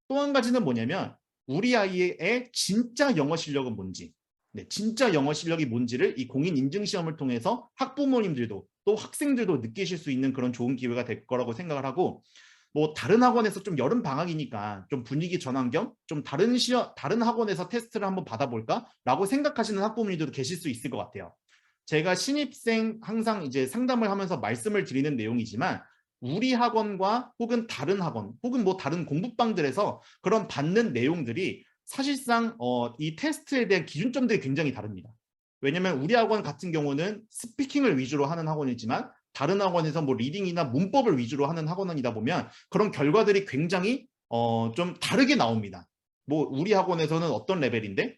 또 한 가지는 뭐냐면 우리 아이의 진짜 영어 실력은 뭔지, 네, 진짜 영어 실력이 뭔지를 이 공인 인증 시험을 통해서 학부모님들도 또 학생들도 느끼실 수 있는 그런 좋은 기회가 될 거라고 생각을 하고, 뭐 다른 학원에서 좀 여름 방학이니까 좀 분위기 전환 겸 좀 다른 학원에서 테스트를 한번 받아볼까라고 생각하시는 학부모님들도 계실 수 있을 것 같아요. 제가 신입생 항상 이제 상담을 하면서 말씀을 드리는 내용이지만 우리 학원과 혹은 다른 학원 혹은 뭐 다른 공부방들에서 그런 받는 내용들이 사실상 이 테스트에 대한 기준점들이 굉장히 다릅니다. 왜냐하면 우리 학원 같은 경우는 스피킹을 위주로 하는 학원이지만 다른 학원에서 뭐 리딩이나 문법을 위주로 하는 학원이다 보면 그런 결과들이 굉장히 좀 다르게 나옵니다. 뭐 우리 학원에서는 어떤 레벨인데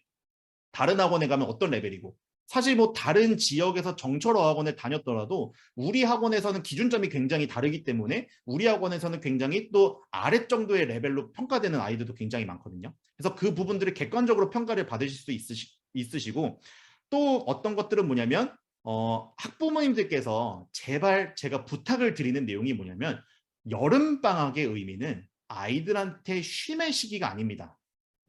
다른 학원에 가면 어떤 레벨이고, 사실 뭐 다른 지역에서 정철어 학원을 다녔더라도 우리 학원에서는 기준점이 굉장히 다르기 때문에 우리 학원에서는 굉장히 또 아래 정도의 레벨로 평가되는 아이들도 굉장히 많거든요. 그래서 그 부분들을 객관적으로 평가를 받으실 수 있으시고, 또 어떤 것들은 뭐냐면 학부모님들께서 제발 제가 부탁을 드리는 내용이 뭐냐면 여름방학의 의미는 아이들한테 쉼의 시기가 아닙니다.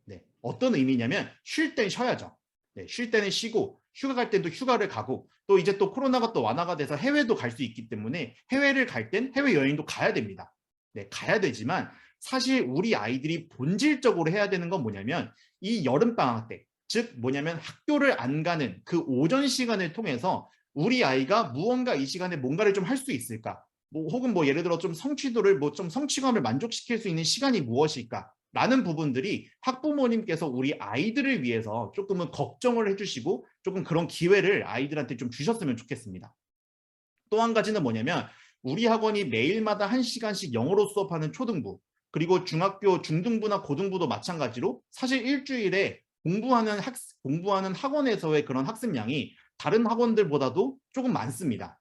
네, 어떤 의미냐면 쉴 땐 쉬어야죠. 네, 쉴 때는 쉬고 휴가 갈 때도 휴가를 가고 또 이제 또 코로나가 또 완화가 돼서 해외도 갈 수 있기 때문에 해외를 갈 땐 해외 여행도 가야 됩니다. 네, 가야 되지만 사실 우리 아이들이 본질적으로 해야 되는 건 뭐냐면 이 여름 방학 때, 즉 뭐냐면 학교를 안 가는 그 오전 시간을 통해서 우리 아이가 무언가 이 시간에 뭔가를 좀 할 수 있을까? 뭐 혹은 뭐 예를 들어 좀 성취도를 뭐 좀 성취감을 만족시킬 수 있는 시간이 무엇일까? 라는 부분들이 학부모님께서 우리 아이들을 위해서 조금은 걱정을 해주시고 조금 그런 기회를 아이들한테 좀 주셨으면 좋겠습니다. 또 한 가지는 뭐냐면 우리 학원이 매일마다 1시간씩 영어로 수업하는 초등부, 그리고 중학교 중등부나 고등부도 마찬가지로 사실 일주일에 공부하는 학원에서의 그런 학습량이 다른 학원들보다도 조금 많습니다.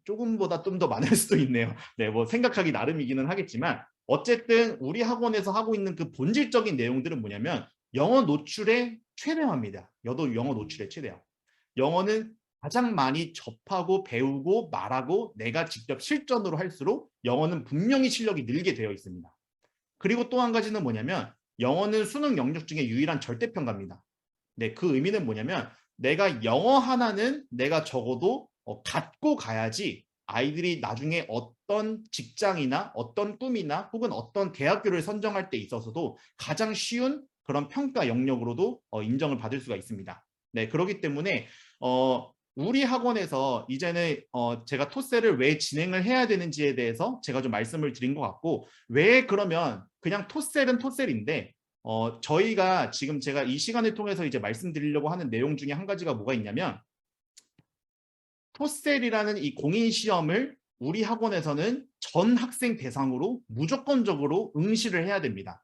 조금보다 좀 더 많을 수도 있네요. 네, 뭐 생각하기 나름이기는 하겠지만 어쨌든 우리 학원에서 하고 있는 그 본질적인 내용들은 뭐냐면 영어 노출의 최대화입니다. 영어 노출의 최대화. 영어는 가장 많이 접하고 배우고 말하고 내가 직접 실전으로 할수록 영어는 분명히 실력이 늘게 되어 있습니다. 그리고 또 한 가지는 뭐냐면 영어는 수능 영역 중에 유일한 절대평가입니다. 네, 그 의미는 뭐냐면 내가 영어 하나는 내가 적어도 갖고 가야지 아이들이 나중에 어떤 직장이나 어떤 꿈이나 혹은 어떤 대학교를 선정할 때 있어서도 가장 쉬운 그런 평가 영역으로도 인정을 받을 수가 있습니다. 네, 그렇기 때문에 우리 학원에서 이제는 제가 토셀을 왜 진행을 해야 되는지에 대해서 제가 좀 말씀을 드린 것 같고, 왜 그러면 그냥 토셀은 토셀인데 저희가 지금 제가 이 시간을 통해서 이제 말씀드리려고 하는 내용 중에 한 가지가 뭐가 있냐면 토셀이라는 이 공인 시험을 우리 학원에서는 전 학생 대상으로 무조건적으로 응시를 해야 됩니다.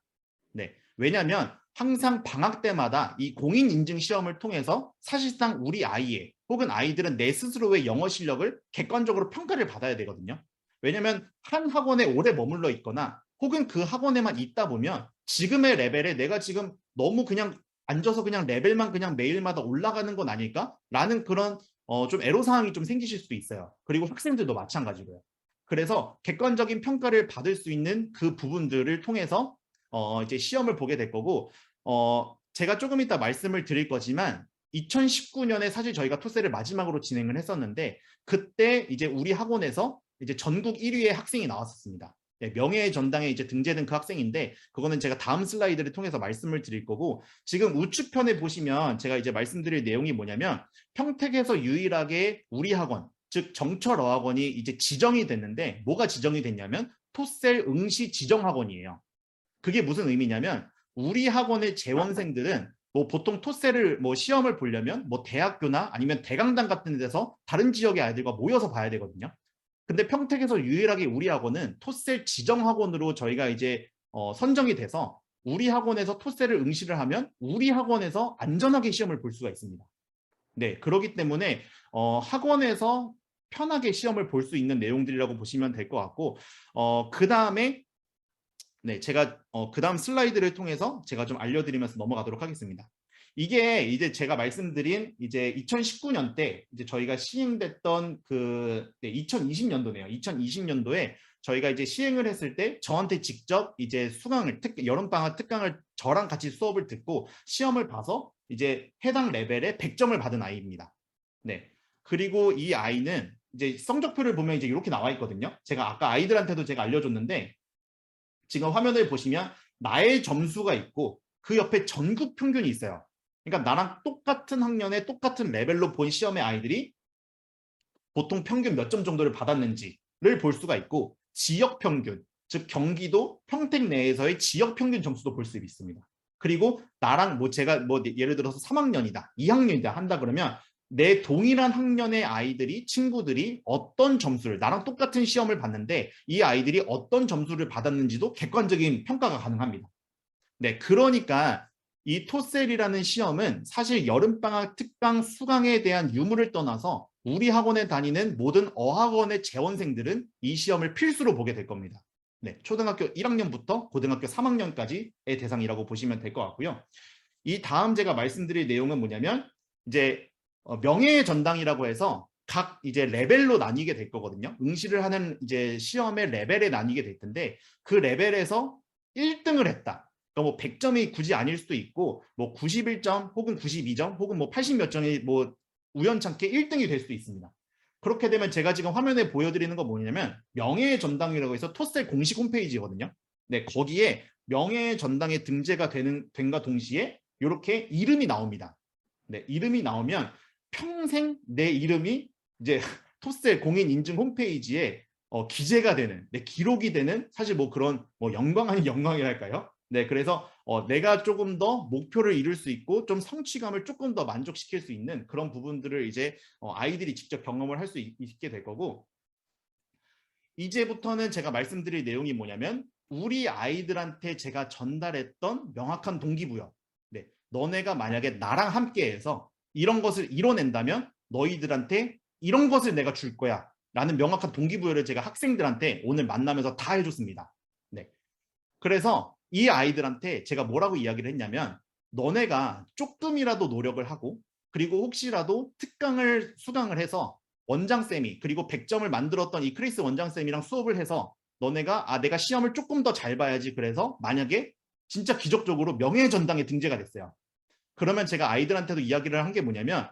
네, 왜냐하면 항상 방학 때마다 이 공인 인증 시험을 통해서 사실상 우리 아이의 혹은 아이들은 내 스스로의 영어 실력을 객관적으로 평가를 받아야 되거든요. 왜냐하면 한 학원에 오래 머물러 있거나 혹은 그 학원에만 있다 보면 지금의 레벨에 내가 지금 너무 그냥 앉아서 그냥 레벨만 그냥 매일마다 올라가는 건 아닐까? 라는 그런 좀 애로사항이 좀 생기실 수도 있어요. 그리고 학생들도 마찬가지고요. 그래서 객관적인 평가를 받을 수 있는 그 부분들을 통해서 이제 시험을 보게 될 거고, 제가 조금 이따 말씀을 드릴 거지만 2019년에 사실 저희가 토셀을 마지막으로 진행을 했었는데 그때 이제 우리 학원에서 이제 전국 1위의 학생이 나왔었습니다. 네, 명예의 전당에 이제 등재된 그 학생인데 그거는 제가 다음 슬라이드를 통해서 말씀을 드릴 거고, 지금 우측편에 보시면 제가 이제 말씀드릴 내용이 뭐냐면 평택에서 유일하게 우리 학원, 즉 정철어학원이 이제 지정이 됐는데 뭐가 지정이 됐냐면 토셀 응시 지정 학원이에요. 그게 무슨 의미냐면 우리 학원의 재원생들은 뭐 보통 토셀을 뭐 시험을 보려면 뭐 대학교나 아니면 대강당 같은 데서 다른 지역의 아이들과 모여서 봐야 되거든요. 근데 평택에서 유일하게 우리 학원은 토셀 지정 학원으로 저희가 이제 선정이 돼서 우리 학원에서 토셀을 응시를 하면 우리 학원에서 안전하게 시험을 볼 수가 있습니다. 네, 그렇기 때문에 학원에서 편하게 시험을 볼 수 있는 내용들이라고 보시면 될 것 같고, 그 다음에 네, 제가 그 다음 슬라이드를 통해서 제가 좀 알려드리면서 넘어가도록 하겠습니다. 이게 이제 제가 말씀드린 이제 2019년 때 이제 저희가 시행됐던 그 2020년도네요. 2020년도에 저희가 이제 시행을 했을 때 저한테 직접 이제 수강을 여름방학 특강을 저랑 같이 수업을 듣고 시험을 봐서 이제 해당 레벨에 100점을 받은 아이입니다. 네. 그리고 이 아이는 이제 성적표를 보면 이제 이렇게 나와 있거든요. 제가 아까 아이들한테도 제가 알려줬는데 지금 화면을 보시면 나의 점수가 있고 그 옆에 전국 평균이 있어요. 그러니까 나랑 똑같은 학년에 똑같은 레벨로 본 시험의 아이들이 보통 평균 몇 점 정도를 받았는지를 볼 수가 있고 지역 평균, 즉 경기도 평택 내에서의 지역 평균 점수도 볼 수 있습니다. 그리고 나랑 뭐 제가 뭐 예를 들어서 3학년이다, 2학년이다 한다 그러면 내 동일한 학년의 아이들이 친구들이 어떤 점수를 나랑 똑같은 시험을 봤는데 이 아이들이 어떤 점수를 받았는지도 객관적인 평가가 가능합니다. 네, 그러니까 이 토셀이라는 시험은 사실 여름방학 특강 수강에 대한 유무를 떠나서 우리 학원에 다니는 모든 어학원의 재원생들은 이 시험을 필수로 보게 될 겁니다. 네, 초등학교 1학년부터 고등학교 3학년까지의 대상이라고 보시면 될 것 같고요. 이 다음 제가 말씀드릴 내용은 뭐냐면 이제 명예의 전당이라고 해서 각 이제 레벨로 나뉘게 될 거거든요. 응시를 하는 이제 시험의 레벨에 나뉘게 될 텐데 그 레벨에서 1등을 했다. 그러니까 뭐 100점이 굳이 아닐 수도 있고 뭐 91점 혹은 92점 혹은 뭐 80 몇 점이 뭐 우연찮게 1등이 될 수도 있습니다. 그렇게 되면 제가 지금 화면에 보여드리는 거 뭐냐면 명예의 전당이라고 해서 토셀 공식 홈페이지거든요. 네, 거기에 명예의 전당에 등재가 된과 동시에 이렇게 이름이 나옵니다. 네, 이름이 나오면 평생 내 이름이 이제 토셀 공인 인증 홈페이지에 기재가 되는, 네, 기록이 되는 사실 뭐 그런 뭐 영광 아닌 영광이랄까요? 네, 그래서 내가 조금 더 목표를 이룰 수 있고 좀 성취감을 조금 더 만족시킬 수 있는 그런 부분들을 이제 아이들이 직접 경험을 할 수 있게 될 거고 이제부터는 제가 말씀드릴 내용이 뭐냐면 우리 아이들한테 제가 전달했던 명확한 동기부여. 네, 너네가 만약에 나랑 함께해서 이런 것을 이뤄낸다면 너희들한테 이런 것을 내가 줄 거야 라는 명확한 동기부여를 제가 학생들한테 오늘 만나면서 다 해줬습니다. 네, 그래서 이 아이들한테 제가 뭐라고 이야기를 했냐면 너네가 조금이라도 노력을 하고 그리고 혹시라도 특강을 수강을 해서 원장쌤이 그리고 100점을 만들었던 이 크리스 원장쌤이랑 수업을 해서 너네가 내가 시험을 조금 더 잘 봐야지 그래서 만약에 진짜 기적적으로 명예전당에 등재가 됐어요. 그러면 제가 아이들한테도 이야기를 한 게 뭐냐면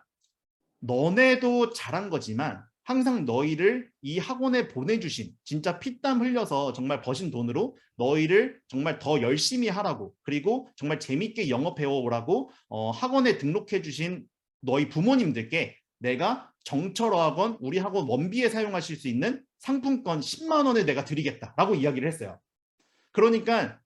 너네도 잘한 거지만 항상 너희를 이 학원에 보내주신 진짜 피땀 흘려서 정말 버신 돈으로 너희를 정말 더 열심히 하라고 그리고 정말 재밌게 영어 배워오라고 학원에 등록해 주신 너희 부모님들께 내가 정철어학원 우리 학원 원비에 사용하실 수 있는 상품권 10만 원을 내가 드리겠다라고 이야기를 했어요. 그러니까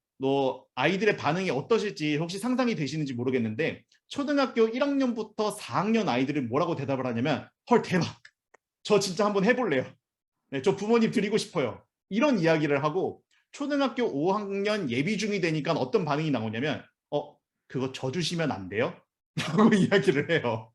아이들의 반응이 어떠실지 혹시 상상이 되시는지 모르겠는데 초등학교 1학년부터 4학년 아이들은 뭐라고 대답을 하냐면 헐 대박 저 진짜 한번 해볼래요. 네, 저 부모님 드리고 싶어요. 이런 이야기를 하고 초등학교 5학년 예비 중이 되니까 어떤 반응이 나오냐면 그거 저 주시면 안 돼요? 라고 이야기를 해요.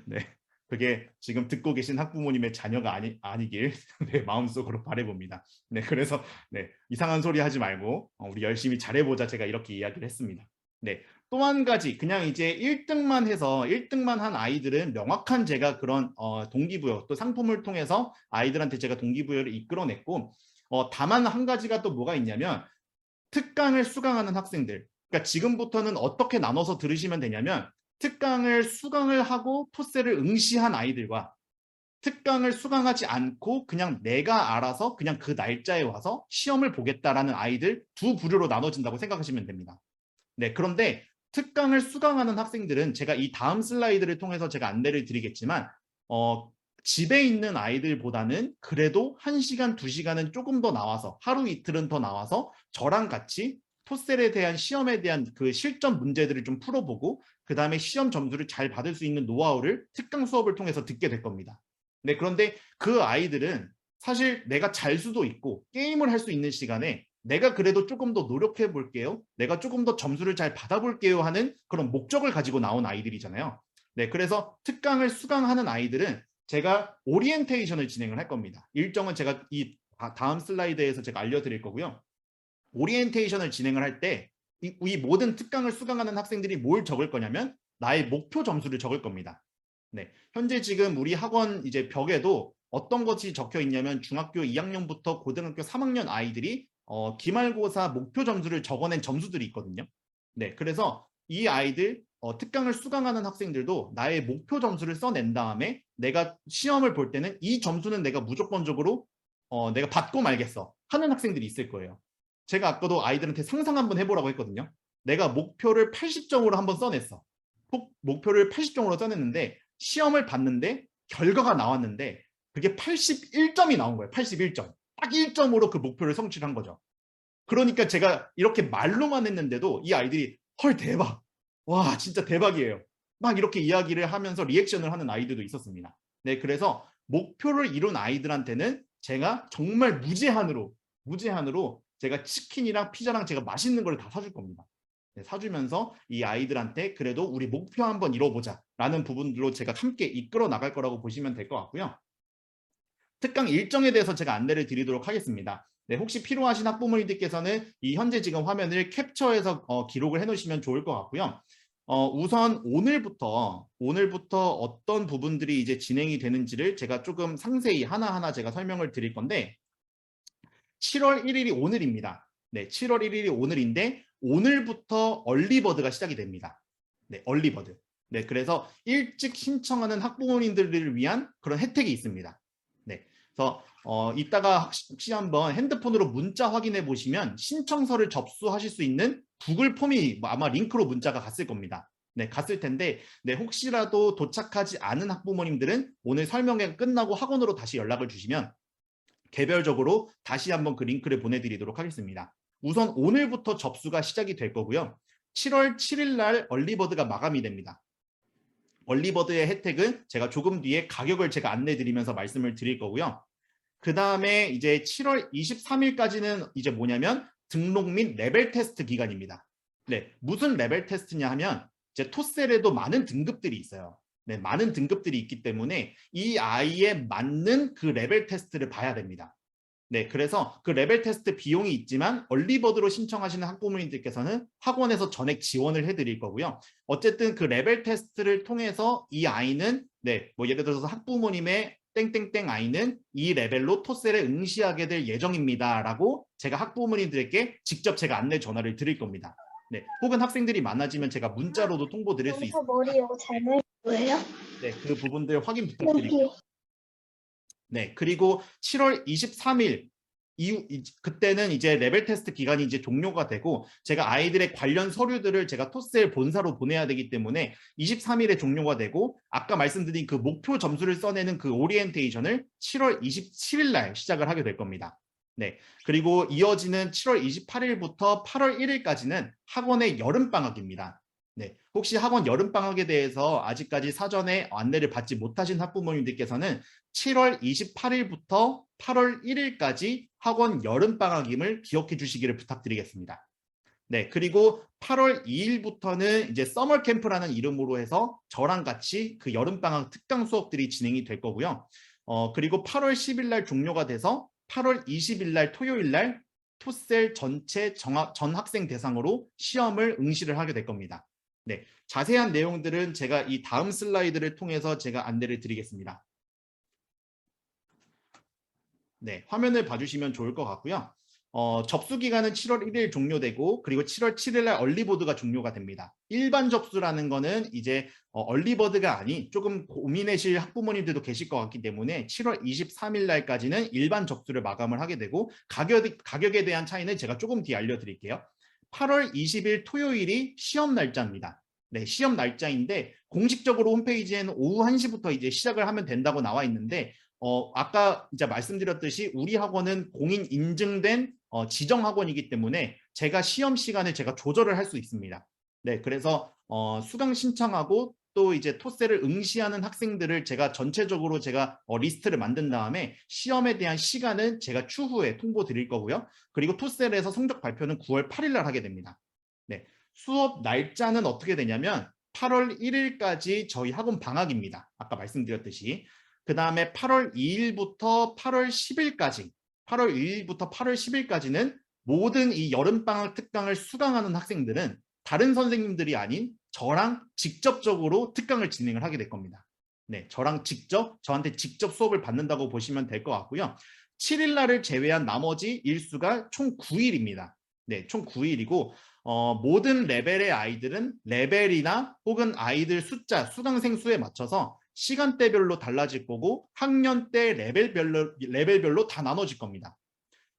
네, 그게 지금 듣고 계신 학부모님의 자녀가 아니길 네, 마음속으로 바라봅니다. 네, 그래서 네, 이상한 소리 하지 말고 우리 열심히 잘해보자 제가 이렇게 이야기를 했습니다. 네, 또 한 가지 그냥 이제 1등만 해서 1등만 한 아이들은 명확한 제가 그런 동기부여 또 상품을 통해서 아이들한테 제가 동기부여를 이끌어냈고 다만 한 가지가 또 뭐가 있냐면 특강을 수강하는 학생들 그러니까 지금부터는 어떻게 나눠서 들으시면 되냐면 특강을 수강을 하고 토셀을 응시한 아이들과 특강을 수강하지 않고 그냥 내가 알아서 그냥 그 날짜에 와서 시험을 보겠다라는 아이들 두 부류로 나눠진다고 생각하시면 됩니다. 네, 그런데 특강을 수강하는 학생들은 제가 이 다음 슬라이드를 통해서 제가 안내를 드리겠지만 집에 있는 아이들보다는 그래도 1시간, 2시간은 조금 더 나와서 하루 이틀은 더 나와서 저랑 같이 토셀에 대한 시험에 대한 그 실전 문제들을 좀 풀어보고 그 다음에 시험 점수를 잘 받을 수 있는 노하우를 특강 수업을 통해서 듣게 될 겁니다. 네, 그런데 그 아이들은 사실 내가 잘 수도 있고 게임을 할 수 있는 시간에 내가 그래도 조금 더 노력해 볼게요. 내가 조금 더 점수를 잘 받아볼게요 하는 그런 목적을 가지고 나온 아이들이잖아요. 네, 그래서 특강을 수강하는 아이들은 제가 오리엔테이션을 진행을 할 겁니다. 일정은 제가 이 다음 슬라이드에서 제가 알려드릴 거고요. 오리엔테이션을 진행을 할 때 이 모든 특강을 수강하는 학생들이 뭘 적을 거냐면 나의 목표 점수를 적을 겁니다. 네, 현재 지금 우리 학원 이제 벽에도 어떤 것이 적혀 있냐면 중학교 2학년부터 고등학교 3학년 아이들이 기말고사 목표 점수를 적어낸 점수들이 있거든요. 네, 그래서 이 아이들 특강을 수강하는 학생들도 나의 목표 점수를 써낸 다음에 내가 시험을 볼 때는 이 점수는 내가 무조건적으로 내가 받고 말겠어 하는 학생들이 있을 거예요. 제가 아까도 아이들한테 상상 한번 해보라고 했거든요. 내가 목표를 80점으로 한번 써냈어. 목표를 80점으로 써냈는데 시험을 봤는데 결과가 나왔는데 그게 81점이 나온 거예요. 81점. 딱 1점으로 그 목표를 성취한 거죠. 그러니까 제가 이렇게 말로만 했는데도 이 아이들이 헐 대박. 와 진짜 대박이에요. 막 이렇게 이야기를 하면서 리액션을 하는 아이들도 있었습니다. 네, 그래서 목표를 이룬 아이들한테는 제가 정말 무제한으로 제가 치킨이랑 피자랑 제가 맛있는 걸 다 사줄 겁니다. 네, 사주면서 이 아이들한테 그래도 우리 목표 한번 이뤄보자 라는 부분들로 제가 함께 이끌어 나갈 거라고 보시면 될 것 같고요. 특강 일정에 대해서 제가 안내를 드리도록 하겠습니다. 네, 혹시 필요하신 학부모님들께서는 이 현재 지금 화면을 캡처해서 기록을 해놓으시면 좋을 것 같고요. 우선 오늘부터 어떤 부분들이 이제 진행이 되는지를 제가 조금 상세히 하나하나 제가 설명을 드릴 건데 7월 1일이 오늘입니다. 네, 7월 1일이 오늘인데 오늘부터 얼리버드가 시작이 됩니다. 네, 얼리버드. 네, 그래서 일찍 신청하는 학부모님들을 위한 그런 혜택이 있습니다. 네, 그래서 이따가 혹시 한번 핸드폰으로 문자 확인해 보시면 신청서를 접수하실 수 있는 구글 폼이 아마 링크로 문자가 갔을 겁니다. 네, 갔을 텐데 네, 혹시라도 도착하지 않은 학부모님들은 오늘 설명회가 끝나고 학원으로 다시 연락을 주시면 개별적으로 다시 한번 그 링크를 보내드리도록 하겠습니다. 우선 오늘부터 접수가 시작이 될 거고요. 7월 7일 날 얼리버드가 마감이 됩니다. 얼리버드의 혜택은 제가 조금 뒤에 가격을 제가 안내드리면서 말씀을 드릴 거고요. 그 다음에 이제 7월 23일까지는 이제 뭐냐면 등록 및 레벨 테스트 기간입니다. 네, 무슨 레벨 테스트냐 하면 이제 토셀에도 많은 등급들이 있어요. 네, 많은 등급들이 있기 때문에 이 아이에 맞는 그 레벨 테스트를 봐야 됩니다. 네, 그래서 그 레벨 테스트 비용이 있지만 얼리버드로 신청하시는 학부모님들께서는 학원에서 전액 지원을 해드릴 거고요. 어쨌든 그 레벨 테스트를 통해서 이 아이는 네, 뭐 예를 들어서 학부모님의 땡땡땡 아이는 이 레벨로 토셀에 응시하게 될 예정입니다라고 제가 학부모님들에게 직접 제가 안내 전화를 드릴 겁니다. 네, 혹은 학생들이 많아지면 제가 문자로도 통보 드릴 수 있습니다. 머리 이거 잘 내는 거예요? 네, 그 부분들 확인 부탁드립니다. 네, 그리고 7월 23일 이후 그때는 이제 레벨 테스트 기간이 이제 종료가 되고 제가 아이들의 관련 서류들을 제가 토셀 본사로 보내야 되기 때문에 23일에 종료가 되고 아까 말씀드린 그 목표 점수를 써내는 그 오리엔테이션을 7월 27일 날 시작을 하게 될 겁니다. 네, 그리고 이어지는 7월 28일부터 8월 1일까지는 학원의 여름방학입니다. 네, 혹시 학원 여름방학에 대해서 아직까지 사전에 안내를 받지 못하신 학부모님들께서는 7월 28일부터 8월 1일까지 학원 여름방학임을 기억해 주시기를 부탁드리겠습니다. 네, 그리고 8월 2일부터는 이제 서머 캠프라는 이름으로 해서 저랑 같이 그 여름방학 특강 수업들이 진행이 될 거고요. 그리고 8월 10일 날 종료가 돼서 8월 20일 날 토요일 날 토셀 전체 전 학생 대상으로 시험을 응시를 하게 될 겁니다. 네, 자세한 내용들은 제가 이 다음 슬라이드를 통해서 제가 안내를 드리겠습니다. 네, 화면을 봐주시면 좋을 것 같고요. 접수 기간은 7월 1일 종료되고 그리고 7월 7일 날 얼리버드가 종료가 됩니다. 일반 접수라는 거는 이제 얼리버드가 아닌 조금 고민하실 학부모님들도 계실 것 같기 때문에 7월 23일 날까지는 일반 접수를 마감을 하게 되고 가격에 대한 차이는 제가 조금 뒤에 알려드릴게요. 8월 20일 토요일이 시험 날짜입니다. 네, 시험 날짜인데 공식적으로 홈페이지에는 오후 1시부터 이제 시작을 하면 된다고 나와 있는데 아까 이제 말씀드렸듯이 우리 학원은 공인 인증된 지정 학원이기 때문에 제가 시험 시간을 제가 조절을 할 수 있습니다. 네, 그래서 수강 신청하고 또 이제 토셀을 응시하는 학생들을 제가 전체적으로 제가 리스트를 만든 다음에 시험에 대한 시간은 제가 추후에 통보 드릴 거고요. 그리고 토셀에서 성적 발표는 9월 8일 날 하게 됩니다. 네, 수업 날짜는 어떻게 되냐면 8월 1일까지 저희 학원 방학입니다. 아까 말씀드렸듯이. 그 다음에 8월 2일부터 8월 10일까지 8월 2일부터 8월 10일까지는 모든 이 여름방학 특강을 수강하는 학생들은 다른 선생님들이 아닌 저랑 직접적으로 특강을 진행을 하게 될 겁니다. 네, 저한테 직접 수업을 받는다고 보시면 될 것 같고요. 7일 날을 제외한 나머지 일수가 총 9일입니다. 네, 총 9일이고 모든 레벨의 아이들은 레벨이나 혹은 아이들 숫자, 수강생 수에 맞춰서 시간대별로 달라질 거고 학년대 레벨별로 다 나눠질 겁니다.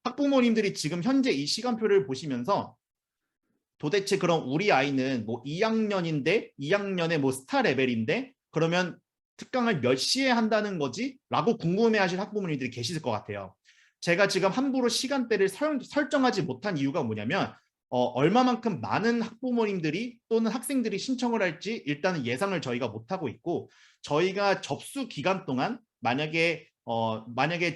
학부모님들이 지금 현재 이 시간표를 보시면서 도대체 그럼 우리 아이는 뭐 2학년인데 2학년의 뭐 스타 레벨인데 그러면 특강을 몇 시에 한다는 거지? 라고 궁금해하실 학부모님들이 계실 것 같아요. 제가 지금 함부로 시간대를 설정하지 못한 이유가 뭐냐면 얼마만큼 많은 학부모님들이 또는 학생들이 신청을 할지 일단은 예상을 저희가 못하고 있고 저희가 접수 기간 동안 만약에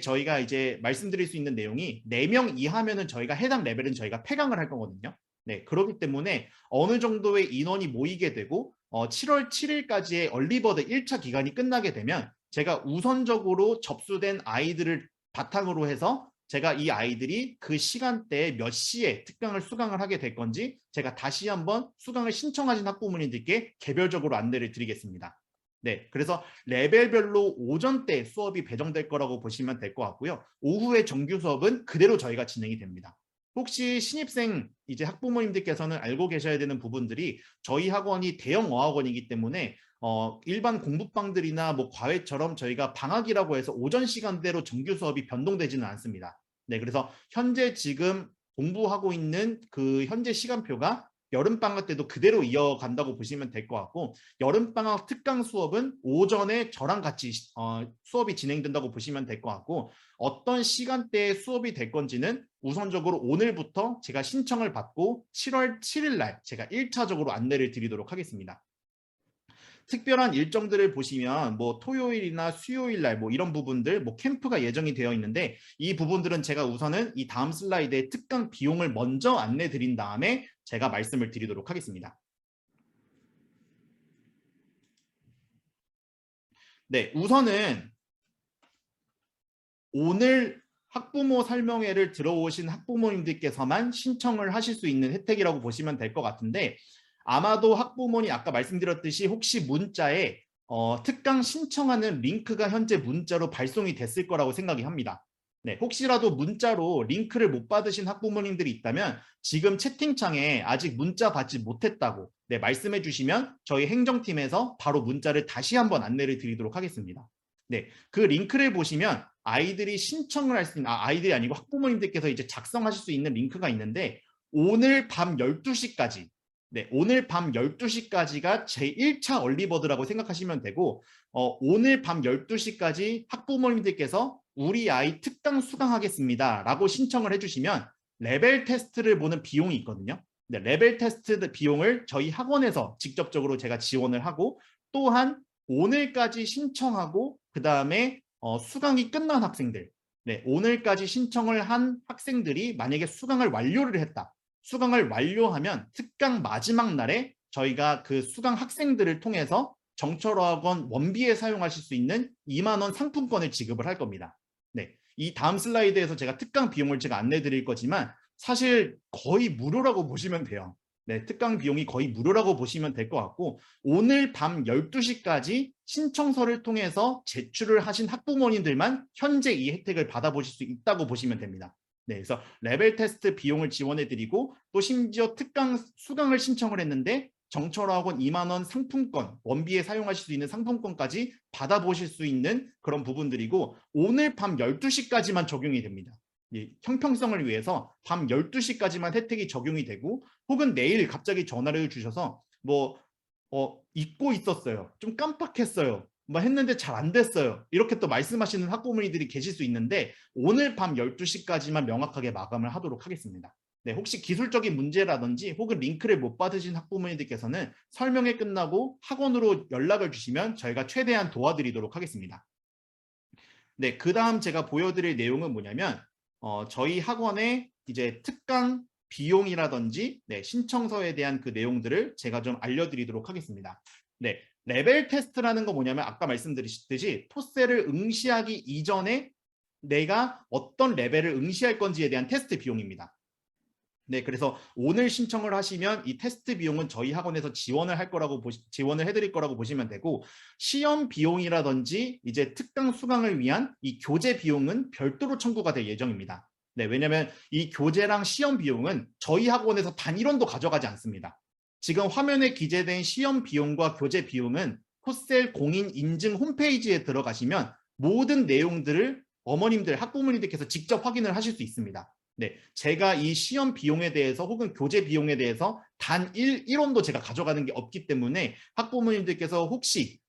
저희가 이제 말씀드릴 수 있는 내용이 4명 이하면은 저희가 해당 레벨은 저희가 폐강을 할 거거든요. 네, 그렇기 때문에 어느 정도의 인원이 모이게 되고 7월 7일까지의 얼리버드 1차 기간이 끝나게 되면 제가 우선적으로 접수된 아이들을 바탕으로 해서 제가 이 아이들이 그 시간대에 몇 시에 특강을 수강을 하게 될 건지 제가 다시 한번 수강을 신청하신 학부모님들께 개별적으로 안내를 드리겠습니다. 네, 그래서 레벨별로 오전 때 수업이 배정될 거라고 보시면 될 것 같고요. 오후에 정규 수업은 그대로 저희가 진행이 됩니다. 혹시 신입생 이제 학부모님들께서는 알고 계셔야 되는 부분들이 저희 학원이 대형 어학원이기 때문에 일반 공부방들이나 뭐 과외처럼 저희가 방학이라고 해서 오전 시간대로 정규 수업이 변동되지는 않습니다. 네, 그래서 현재 지금 공부하고 있는 그 현재 시간표가 여름방학 때도 그대로 이어간다고 보시면 될 것 같고 여름방학 특강 수업은 오전에 저랑 같이 수업이 진행된다고 보시면 될 것 같고 어떤 시간대에 수업이 될 건지는 우선적으로 오늘부터 제가 신청을 받고 7월 7일 날 제가 1차적으로 안내를 드리도록 하겠습니다. 특별한 일정들을 보시면 뭐 토요일이나 수요일 날 뭐 이런 부분들 뭐 캠프가 예정이 되어 있는데 이 부분들은 제가 우선은 이 다음 슬라이드에 특강 비용을 먼저 안내 드린 다음에 제가 말씀을 드리도록 하겠습니다. 네, 우선은 오늘 학부모 설명회를 들어오신 학부모님들께서만 신청을 하실 수 있는 혜택이라고 보시면 될 것 같은데 아마도 학부모님 아까 말씀드렸듯이 혹시 문자에 특강 신청하는 링크가 현재 문자로 발송이 됐을 거라고 생각이 합니다. 네, 혹시라도 문자로 링크를 못 받으신 학부모님들이 있다면 지금 채팅창에 아직 문자 받지 못했다고 말씀해 주시면 저희 행정팀에서 바로 문자를 다시 한번 안내를 드리도록 하겠습니다. 네, 그 링크를 보시면 아이들이 신청을 할 수 있는 아이들이 아니고 학부모님들께서 이제 작성하실 수 있는 링크가 있는데 오늘 밤 12시까지 오늘 밤 12시까지가 제1차 얼리버드라고 생각하시면 되고 오늘 밤 12시까지 학부모님들께서 우리 아이 특강 수강하겠습니다 라고 신청을 해주시면 레벨 테스트를 보는 비용이 있거든요. 네, 레벨 테스트 비용을 저희 학원에서 직접적으로 제가 지원을 하고 또한 오늘까지 신청하고 그 다음에 수강이 끝난 학생들 오늘까지 신청을 한 학생들이 만약에 수강을 완료를 했다. 수강을 완료하면 특강 마지막 날에 저희가 그 수강 학생들을 통해서 정철어학원 원비에 사용하실 수 있는 2만 원 상품권을 지급을 할 겁니다. 네, 이 다음 슬라이드에서 제가 특강 비용을 제가 안내 드릴 거지만 사실 거의 무료라고 보시면 돼요. 네, 특강 비용이 거의 무료라고 보시면 될 것 같고 오늘 밤 12시까지 신청서를 통해서 제출을 하신 학부모님들만 현재 이 혜택을 받아보실 수 있다고 보시면 됩니다. 네, 그래서 레벨 테스트 비용을 지원해드리고 또 심지어 특강 수강을 신청을 했는데 정철학원 2만 원 상품권, 원비에 사용하실 수 있는 상품권까지 받아보실 수 있는 그런 부분들이고 오늘 밤 12시까지만 적용이 됩니다. 형평성을 위해서 밤 12시까지만 혜택이 적용이 되고 혹은 내일 갑자기 전화를 주셔서 뭐 잊고 있었어요. 좀 깜빡했어요. 뭐 했는데 잘 안 됐어요. 이렇게 또 말씀하시는 학부모님들이 계실 수 있는데 오늘 밤 12시까지만 명확하게 마감을 하도록 하겠습니다. 네, 혹시 기술적인 문제라든지 혹은 링크를 못 받으신 학부모님들께서는 설명회 끝나고 학원으로 연락을 주시면 저희가 최대한 도와드리도록 하겠습니다. 네, 그 다음 제가 보여드릴 내용은 뭐냐면 저희 학원의 이제 특강 비용이라든지 네, 신청서에 대한 그 내용들을 제가 좀 알려드리도록 하겠습니다. 네, 레벨 테스트라는 거 뭐냐면 아까 말씀드렸듯이 토셀을 응시하기 이전에 내가 어떤 레벨을 응시할 건지에 대한 테스트 비용입니다. 네, 그래서 오늘 신청을 하시면 이 테스트 비용은 저희 학원에서 지원을 해드릴 거라고 보시면 되고, 시험 비용이라든지 이제 특강 수강을 위한 이 교재 비용은 별도로 청구가 될 예정입니다. 네, 왜냐하면 이 교재랑 시험 비용은 저희 학원에서 단 1원도 가져가지 않습니다. 지금 화면에 기재된 시험 비용과 교재 비용은 토셀 공인 인증 홈페이지에 들어가시면 모든 내용들을 어머님들, 학부모님들께서 직접 확인을 하실 수 있습니다. 네, 제가 이 시험 비용에 대해서 혹은 교재 비용에 대해서 단 1원도 제가 가져가는 게 없기 때문에 학부모님들께서 혹시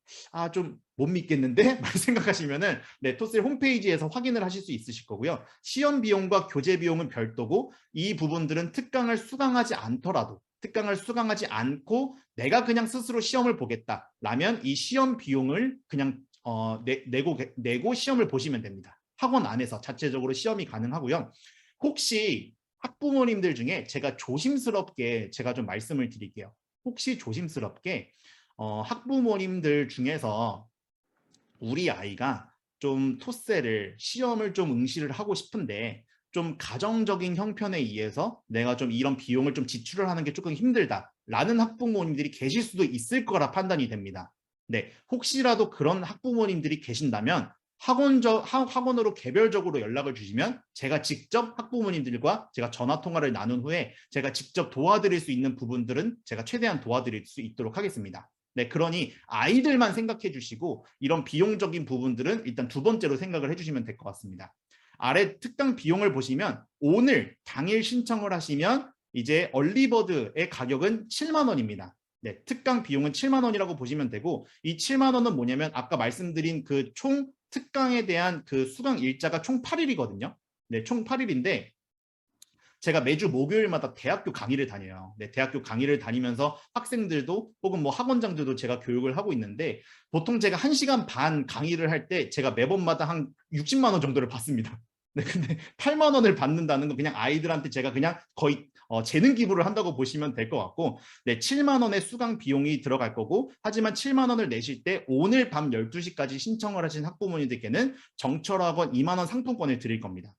좀 못 믿겠는데 생각하시면은 네, 토슬 홈페이지에서 확인을 하실 수 있으실 거고요. 시험 비용과 교재 비용은 별도고 이 부분들은 특강을 수강하지 않고 내가 그냥 스스로 시험을 보겠다라면 이 시험 비용을 그냥 내고 시험을 보시면 됩니다. 학원 안에서 자체적으로 시험이 가능하고요. 혹시 학부모님들 중에 제가 조심스럽게 제가 좀 말씀을 드릴게요. 혹시 조심스럽게 학부모님들 중에서 우리 아이가 좀 토셀을 시험을 좀 응시를 하고 싶은데 좀 가정적인 형편에 의해서 내가 좀 이런 비용을 좀 지출을 하는 게 조금 힘들다라는 학부모님들이 계실 수도 있을 거라 판단이 됩니다. 네, 혹시라도 그런 학부모님들이 계신다면 학원으로 개별적으로 연락을 주시면 제가 직접 학부모님들과 제가 전화 통화를 나눈 후에 제가 직접 도와드릴 수 있는 부분들은 제가 최대한 도와드릴 수 있도록 하겠습니다. 네, 그러니 아이들만 생각해 주시고 이런 비용적인 부분들은 일단 두 번째로 생각을 해주시면 될 것 같습니다. 아래 특강 비용을 보시면 오늘 당일 신청을 하시면 이제 얼리버드의 가격은 7만 원입니다. 네, 특강 비용은 7만 원이라고 보시면 되고 이 7만 원은 뭐냐면 아까 말씀드린 그 총 특강에 대한 그 수강 일자가 총 8일이거든요. 네, 총 8일인데 제가 매주 목요일마다 대학교 강의를 다녀요. 네, 대학교 강의를 다니면서 학생들도 혹은 뭐 학원장들도 제가 교육을 하고 있는데 보통 제가 1시간 반 강의를 할 때 제가 매번마다 한 60만 원 정도를 받습니다. 네, 근데 8만 원을 받는다는 건 그냥 아이들한테 제가 그냥 거의 재능 기부를 한다고 보시면 될 것 같고, 네, 7만 원의 수강 비용이 들어갈 거고, 하지만 7만 원을 내실 때 오늘 밤 12시까지 신청을 하신 학부모님들께는 정철학원 2만 원 상품권을 드릴 겁니다.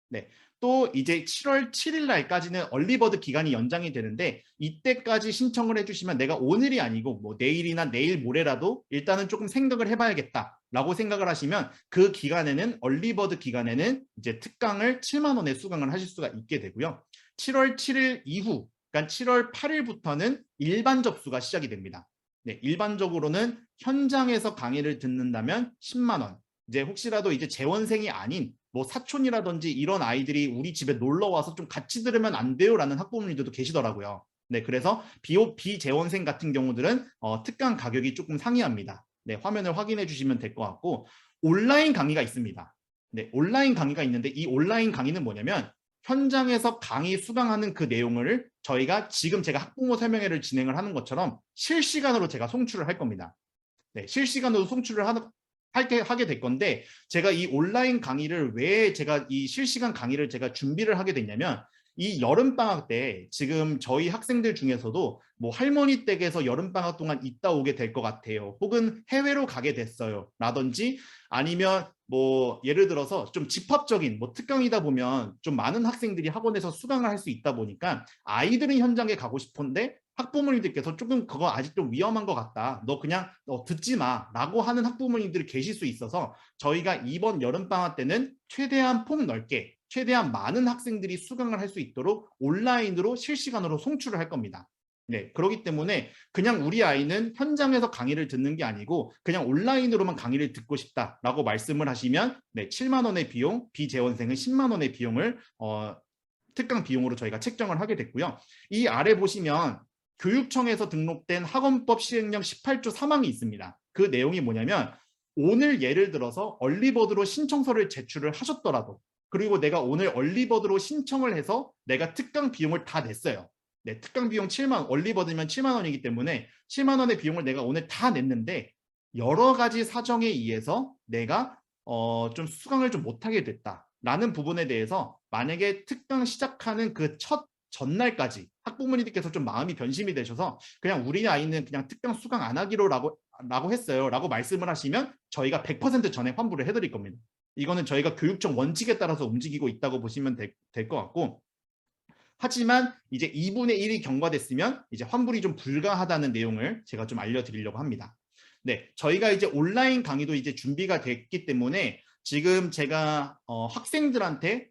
네, 또 이제 7월 7일 날까지는 얼리버드 기간이 연장이 되는데 이때까지 신청을 해주시면 내가 오늘이 아니고 뭐 내일이나 내일 모레라도 일단은 조금 생각을 해봐야겠다라고 생각을 하시면 그 기간에는 얼리버드 기간에는 이제 특강을 7만 원에 수강을 하실 수가 있게 되고요. 7월 7일 이후 그러니까 7월 8일부터는 일반 접수가 시작이 됩니다. 네, 일반적으로는 현장에서 강의를 듣는다면 10만 원. 이제 혹시라도 이제 재원생이 아닌 뭐 사촌이라든지 이런 아이들이 우리 집에 놀러 와서 좀 같이 들으면 안 돼요라는 학부모님들도 계시더라고요. 네, 그래서 비재원생 같은 경우들은 특강 가격이 조금 상이합니다. 네, 화면을 확인해 주시면 될 것 같고 온라인 강의가 있습니다. 네, 온라인 강의가 있는데 이 온라인 강의는 뭐냐면 현장에서 강의 수강하는 그 내용을 저희가 지금 제가 학부모 설명회를 진행을 하는 것처럼 실시간으로 제가 송출을 할 겁니다. 네, 실시간으로 송출을 하게 될 건데 제가 이 온라인 강의를 왜 제가 이 실시간 강의를 제가 준비를 하게 됐냐면 이 여름방학 때 지금 저희 학생들 중에서도 뭐 할머니 댁에서 여름방학 동안 있다 오게 될 것 같아요. 혹은 해외로 가게 됐어요. 라든지 아니면 뭐 예를 들어서 좀 집합적인 뭐 특강이다 보면 좀 많은 학생들이 학원에서 수강을 할 수 있다 보니까 아이들은 현장에 가고 싶은데 학부모님들께서 조금 그거 아직 좀 위험한 것 같다. 너 그냥 듣지 마 라고 하는 학부모님들이 계실 수 있어서 저희가 이번 여름방학 때는 최대한 폭넓게 최대한 많은 학생들이 수강을 할 수 있도록 온라인으로 실시간으로 송출을 할 겁니다. 네, 그렇기 때문에 그냥 우리 아이는 현장에서 강의를 듣는 게 아니고 그냥 온라인으로만 강의를 듣고 싶다라고 말씀을 하시면 네, 7만 원의 비용, 비재원생은 10만 원의 비용을 특강 비용으로 저희가 책정을 하게 됐고요. 이 아래 보시면 교육청에서 등록된 학원법 시행령 18조 3항이 있습니다. 그 내용이 뭐냐면 오늘 예를 들어서 얼리버드로 신청서를 제출을 하셨더라도, 그리고 내가 오늘 얼리버드로 신청을 해서 내가 특강 비용을 다 냈어요. 네, 특강 비용 7만 원, 얼리버드면 7만 원이기 때문에 7만 원의 비용을 내가 오늘 다 냈는데 여러 가지 사정에 의해서 내가 좀 수강을 좀 못하게 됐다라는 부분에 대해서, 만약에 특강 시작하는 그 첫 전날까지 학부모님들께서 좀 마음이 변심이 되셔서 그냥 우리 아이는 그냥 특강 수강 안 하기로 라고 했어요 라고 말씀을 하시면 저희가 100% 전액 환불을 해드릴 겁니다. 이거는 저희가 교육청 원칙에 따라서 움직이고 있다고 보시면 될 것 같고, 하지만 이제 2분의 1이 경과됐으면 이제 환불이 좀 불가하다는 내용을 제가 좀 알려드리려고 합니다. 네, 저희가 이제 온라인 강의도 이제 준비가 됐기 때문에 지금 제가 학생들한테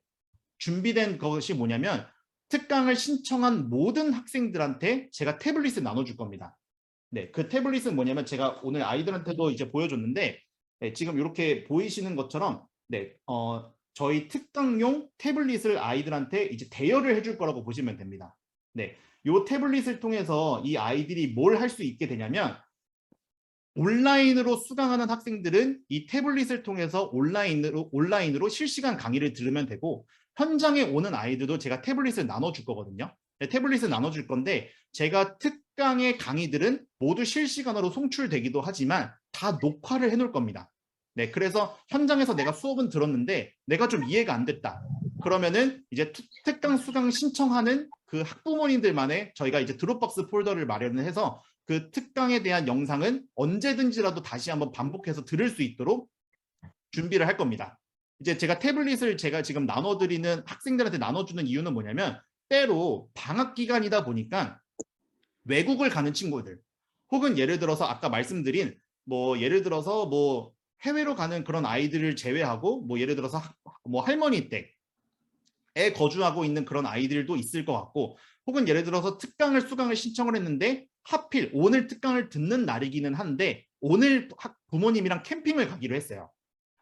준비된 것이 뭐냐면, 특강을 신청한 모든 학생들한테 제가 태블릿을 나눠줄 겁니다. 네, 그 태블릿은 뭐냐면 제가 오늘 아이들한테도 이제 보여줬는데, 네, 지금 이렇게 보이시는 것처럼 네, 저희 특강용 태블릿을 아이들한테 이제 대여를 해줄 거라고 보시면 됩니다. 네, 이 태블릿을 통해서 이 아이들이 뭘 할 수 있게 되냐면, 온라인으로 수강하는 학생들은 이 태블릿을 통해서 온라인으로 실시간 강의를 들으면 되고, 현장에 오는 아이들도 제가 태블릿을 나눠줄 거거든요. 네, 태블릿을 나눠줄 건데, 제가 특강의 강의들은 모두 실시간으로 송출되기도 하지만 다 녹화를 해놓을 겁니다. 네, 그래서 현장에서 내가 수업은 들었는데 내가 좀 이해가 안 됐다. 그러면은 이제 특강 수강 신청하는 그 학부모님들만의 저희가 이제 드롭박스 폴더를 마련을 해서 그 특강에 대한 영상은 언제든지라도 다시 한번 반복해서 들을 수 있도록 준비를 할 겁니다. 이제 제가 태블릿을 제가 지금 나눠드리는 학생들한테 나눠주는 이유는 뭐냐면, 때로 방학 기간이다 보니까 외국을 가는 친구들, 혹은 예를 들어서 아까 말씀드린 뭐 예를 들어서 뭐 해외로 가는 그런 아이들을 제외하고, 뭐 예를 들어서 뭐 할머니 댁에 거주하고 있는 그런 아이들도 있을 것 같고, 혹은 예를 들어서 특강을 수강을 신청을 했는데 하필 오늘 특강을 듣는 날이기는 한데 오늘 부모님이랑 캠핑을 가기로 했어요.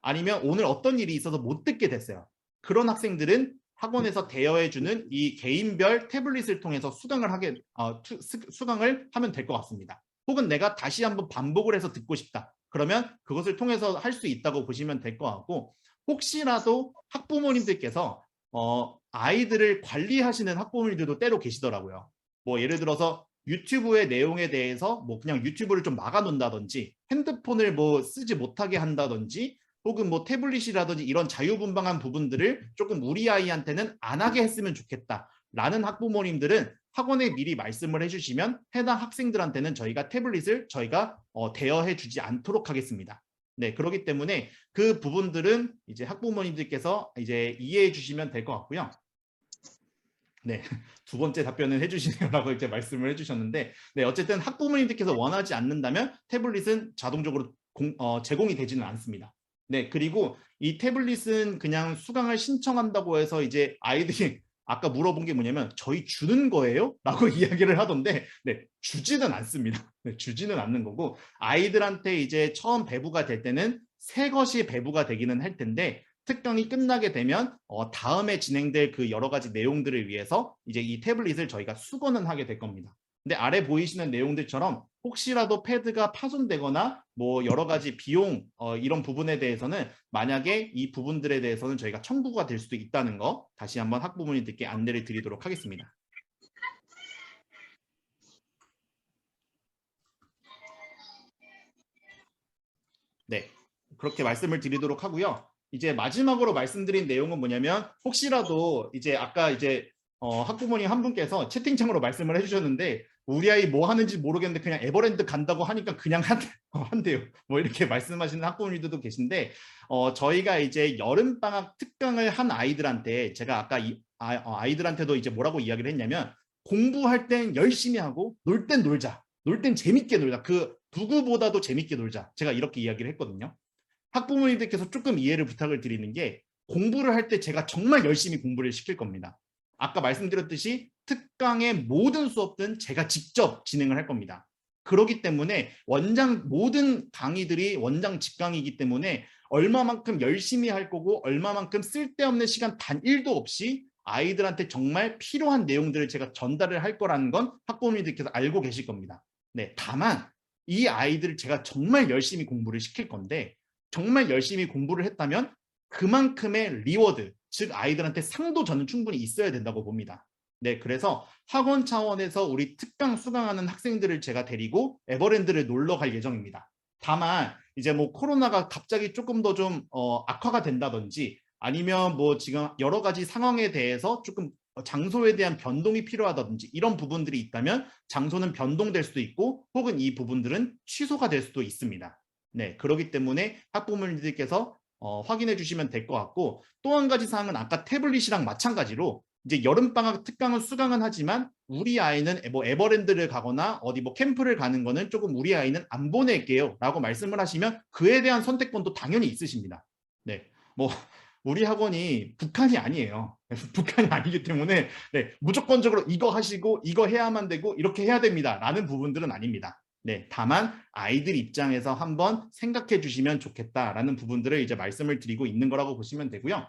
아니면 오늘 어떤 일이 있어서 못 듣게 됐어요. 그런 학생들은 학원에서 대여해주는 이 개인별 태블릿을 통해서 수강을 하면 될 것 같습니다. 혹은 내가 다시 한번 반복을 해서 듣고 싶다. 그러면 그것을 통해서 할 수 있다고 보시면 될 것 같고, 혹시라도 학부모님들께서 아이들을 관리하시는 학부모님들도 때로 계시더라고요. 뭐 예를 들어서 유튜브의 내용에 대해서 뭐 그냥 유튜브를 좀 막아 놓는다든지, 핸드폰을 뭐 쓰지 못하게 한다든지, 혹은 뭐 태블릿이라든지 이런 자유분방한 부분들을 조금 우리 아이한테는 안 하게 했으면 좋겠다라는 학부모님들은 학원에 미리 말씀을 해주시면 해당 학생들한테는 저희가 태블릿을 대여해 주지 않도록 하겠습니다. 네, 그렇기 때문에 그 부분들은 이제 학부모님들께서 이제 이해해 주시면 될 것 같고요. 네, 두 번째 답변을 해주시네요라고 이제 말씀을 해주셨는데, 네, 어쨌든 학부모님들께서 원하지 않는다면 태블릿은 자동적으로 제공이 되지는 않습니다. 네, 그리고 이 태블릿은 그냥 수강을 신청한다고 해서 이제 아이들이 아까 물어본 게 뭐냐면 저희 주는 거예요? 라고 이야기를 하던데, 네, 주지는 않습니다. 네, 주지는 않는 거고, 아이들한테 이제 처음 배부가 될 때는 새 것이 배부가 되기는 할 텐데, 특강이 끝나게 되면 다음에 진행될 그 여러 가지 내용들을 위해서 이제 이 태블릿을 저희가 수거는 하게 될 겁니다. 근데 아래 보이시는 내용들처럼 혹시라도 패드가 파손되거나 뭐 여러 가지 비용 이런 부분에 대해서는, 만약에 이 부분들에 대해서는 저희가 청구가 될 수도 있다는 거 다시 한번 학부모님들께 안내를 드리도록 하겠습니다. 네, 그렇게 말씀을 드리도록 하고요. 이제 마지막으로 말씀드린 내용은 뭐냐면, 혹시라도 이제 아까 이제 학부모님 한 분께서 채팅창으로 말씀을 해주셨는데, 우리 아이 뭐 하는지 모르겠는데 그냥 에버랜드 간다고 하니까 그냥 한대요. 뭐 이렇게 말씀하시는 학부모님들도 계신데, 저희가 이제 여름방학 특강을 한 아이들한테 제가 아까 아이들한테도 이제 뭐라고 이야기를 했냐면, 공부할 땐 열심히 하고 놀 땐 놀자. 놀 땐 재밌게 놀자. 그 누구보다도 재밌게 놀자. 제가 이렇게 이야기를 했거든요. 학부모님들께서 조금 이해를 부탁을 드리는 게, 공부를 할 때 제가 정말 열심히 공부를 시킬 겁니다. 아까 말씀드렸듯이 특강의 모든 수업들은 제가 직접 진행을 할 겁니다. 그렇기 때문에 모든 강의들이 원장 직강이기 때문에 얼마만큼 열심히 할 거고 얼마만큼 쓸데없는 시간 단 1도 없이 아이들한테 정말 필요한 내용들을 제가 전달을 할 거라는 건 학부모님들께서 알고 계실 겁니다. 네, 다만 이 아이들을 제가 정말 열심히 공부를 시킬 건데 정말 열심히 공부를 했다면 그만큼의 리워드, 즉 아이들한테 상도 저는 충분히 있어야 된다고 봅니다. 네, 그래서 학원 차원에서 우리 특강 수강하는 학생들을 제가 데리고 에버랜드를 놀러 갈 예정입니다. 다만 이제 뭐 코로나가 갑자기 조금 더 좀 악화가 된다든지 아니면 뭐 지금 여러 가지 상황에 대해서 조금 장소에 대한 변동이 필요하다든지 이런 부분들이 있다면 장소는 변동될 수도 있고 혹은 이 부분들은 취소가 될 수도 있습니다. 네, 그렇기 때문에 학부모님들께서 확인해 주시면 될 것 같고, 또 한 가지 사항은 아까 태블릿이랑 마찬가지로 이제 여름방학 특강은 수강은 하지만 우리 아이는 뭐 에버랜드를 가거나 어디 뭐 캠프를 가는 거는 조금 우리 아이는 안 보낼게요 라고 말씀을 하시면 그에 대한 선택권도 당연히 있으십니다. 네, 뭐 우리 학원이 북한이 아니에요. 북한이 아니기 때문에 네, 무조건적으로 이거 하시고 이거 해야만 되고 이렇게 해야 됩니다 라는 부분들은 아닙니다. 네, 다만 아이들 입장에서 한번 생각해 주시면 좋겠다라는 부분들을 이제 말씀을 드리고 있는 거라고 보시면 되고요.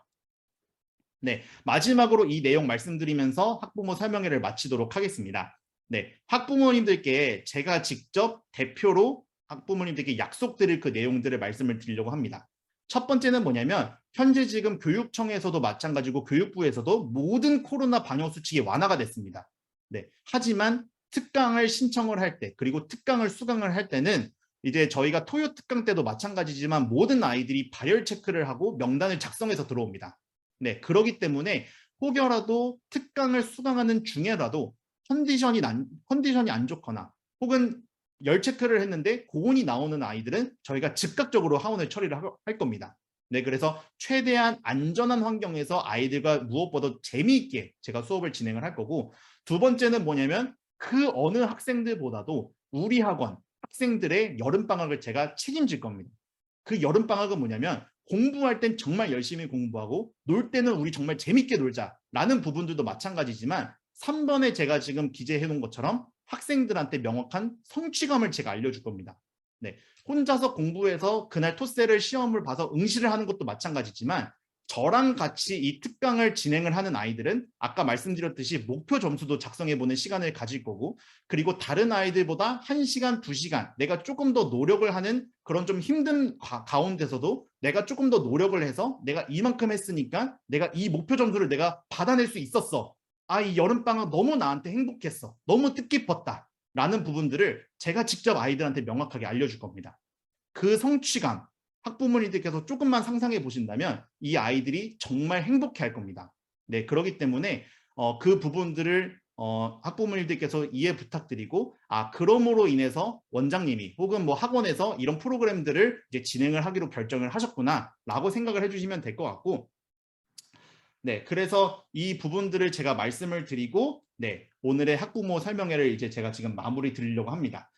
네, 마지막으로 이 내용 말씀드리면서 학부모 설명회를 마치도록 하겠습니다. 네, 학부모님들께 제가 직접 대표로 학부모님들께 약속드릴 그 내용들을 말씀을 드리려고 합니다. 첫 번째는 뭐냐면 현재 지금 교육청에서도 마찬가지고 교육부에서도 모든 코로나 방역 수칙이 완화가 됐습니다. 네, 하지만 특강을 신청을 할 때 그리고 특강을 수강을 할 때는 이제 저희가 토요 특강 때도 마찬가지지만 모든 아이들이 발열 체크를 하고 명단을 작성해서 들어옵니다. 네, 그러기 때문에 혹여라도 특강을 수강하는 중에라도 컨디션이 안 좋거나 혹은 열 체크를 했는데 고온이 나오는 아이들은 저희가 즉각적으로 하원을 처리를 할 겁니다. 네, 그래서 최대한 안전한 환경에서 아이들과 무엇보다 재미있게 제가 수업을 진행을 할 거고, 두 번째는 뭐냐면 그 어느 학생들보다도 우리 학원 학생들의 여름방학을 제가 책임질 겁니다. 그 여름방학은 뭐냐면 공부할 땐 정말 열심히 공부하고 놀 때는 우리 정말 재밌게 놀자라는 부분들도 마찬가지지만 3번에 제가 지금 기재해 놓은 것처럼 학생들한테 명확한 성취감을 제가 알려줄 겁니다. 네, 혼자서 공부해서 그날 토세를 시험을 봐서 응시를 하는 것도 마찬가지지만 저랑 같이 이 특강을 진행을 하는 아이들은 아까 말씀드렸듯이 목표 점수도 작성해보는 시간을 가질 거고, 그리고 다른 아이들보다 1시간, 2시간 내가 조금 더 노력을 하는 그런 좀 힘든 가운데서도 내가 조금 더 노력을 해서 내가 이만큼 했으니까 내가 이 목표 점수를 내가 받아낼 수 있었어. 아, 이 여름방학 너무 나한테 행복했어. 너무 뜻깊었다. 라는 부분들을 제가 직접 아이들한테 명확하게 알려줄 겁니다. 그 성취감, 학부모님들께서 조금만 상상해 보신다면 이 아이들이 정말 행복해 할 겁니다. 네, 그렇기 때문에 그 부분들을 학부모님들께서 이해 부탁드리고, 그럼으로 인해서 원장님이 혹은 뭐 학원에서 이런 프로그램들을 이제 진행을 하기로 결정을 하셨구나 라고 생각을 해주시면 될 것 같고, 네, 그래서 이 부분들을 제가 말씀을 드리고, 네, 오늘의 학부모 설명회를 이제 제가 지금 마무리 드리려고 합니다.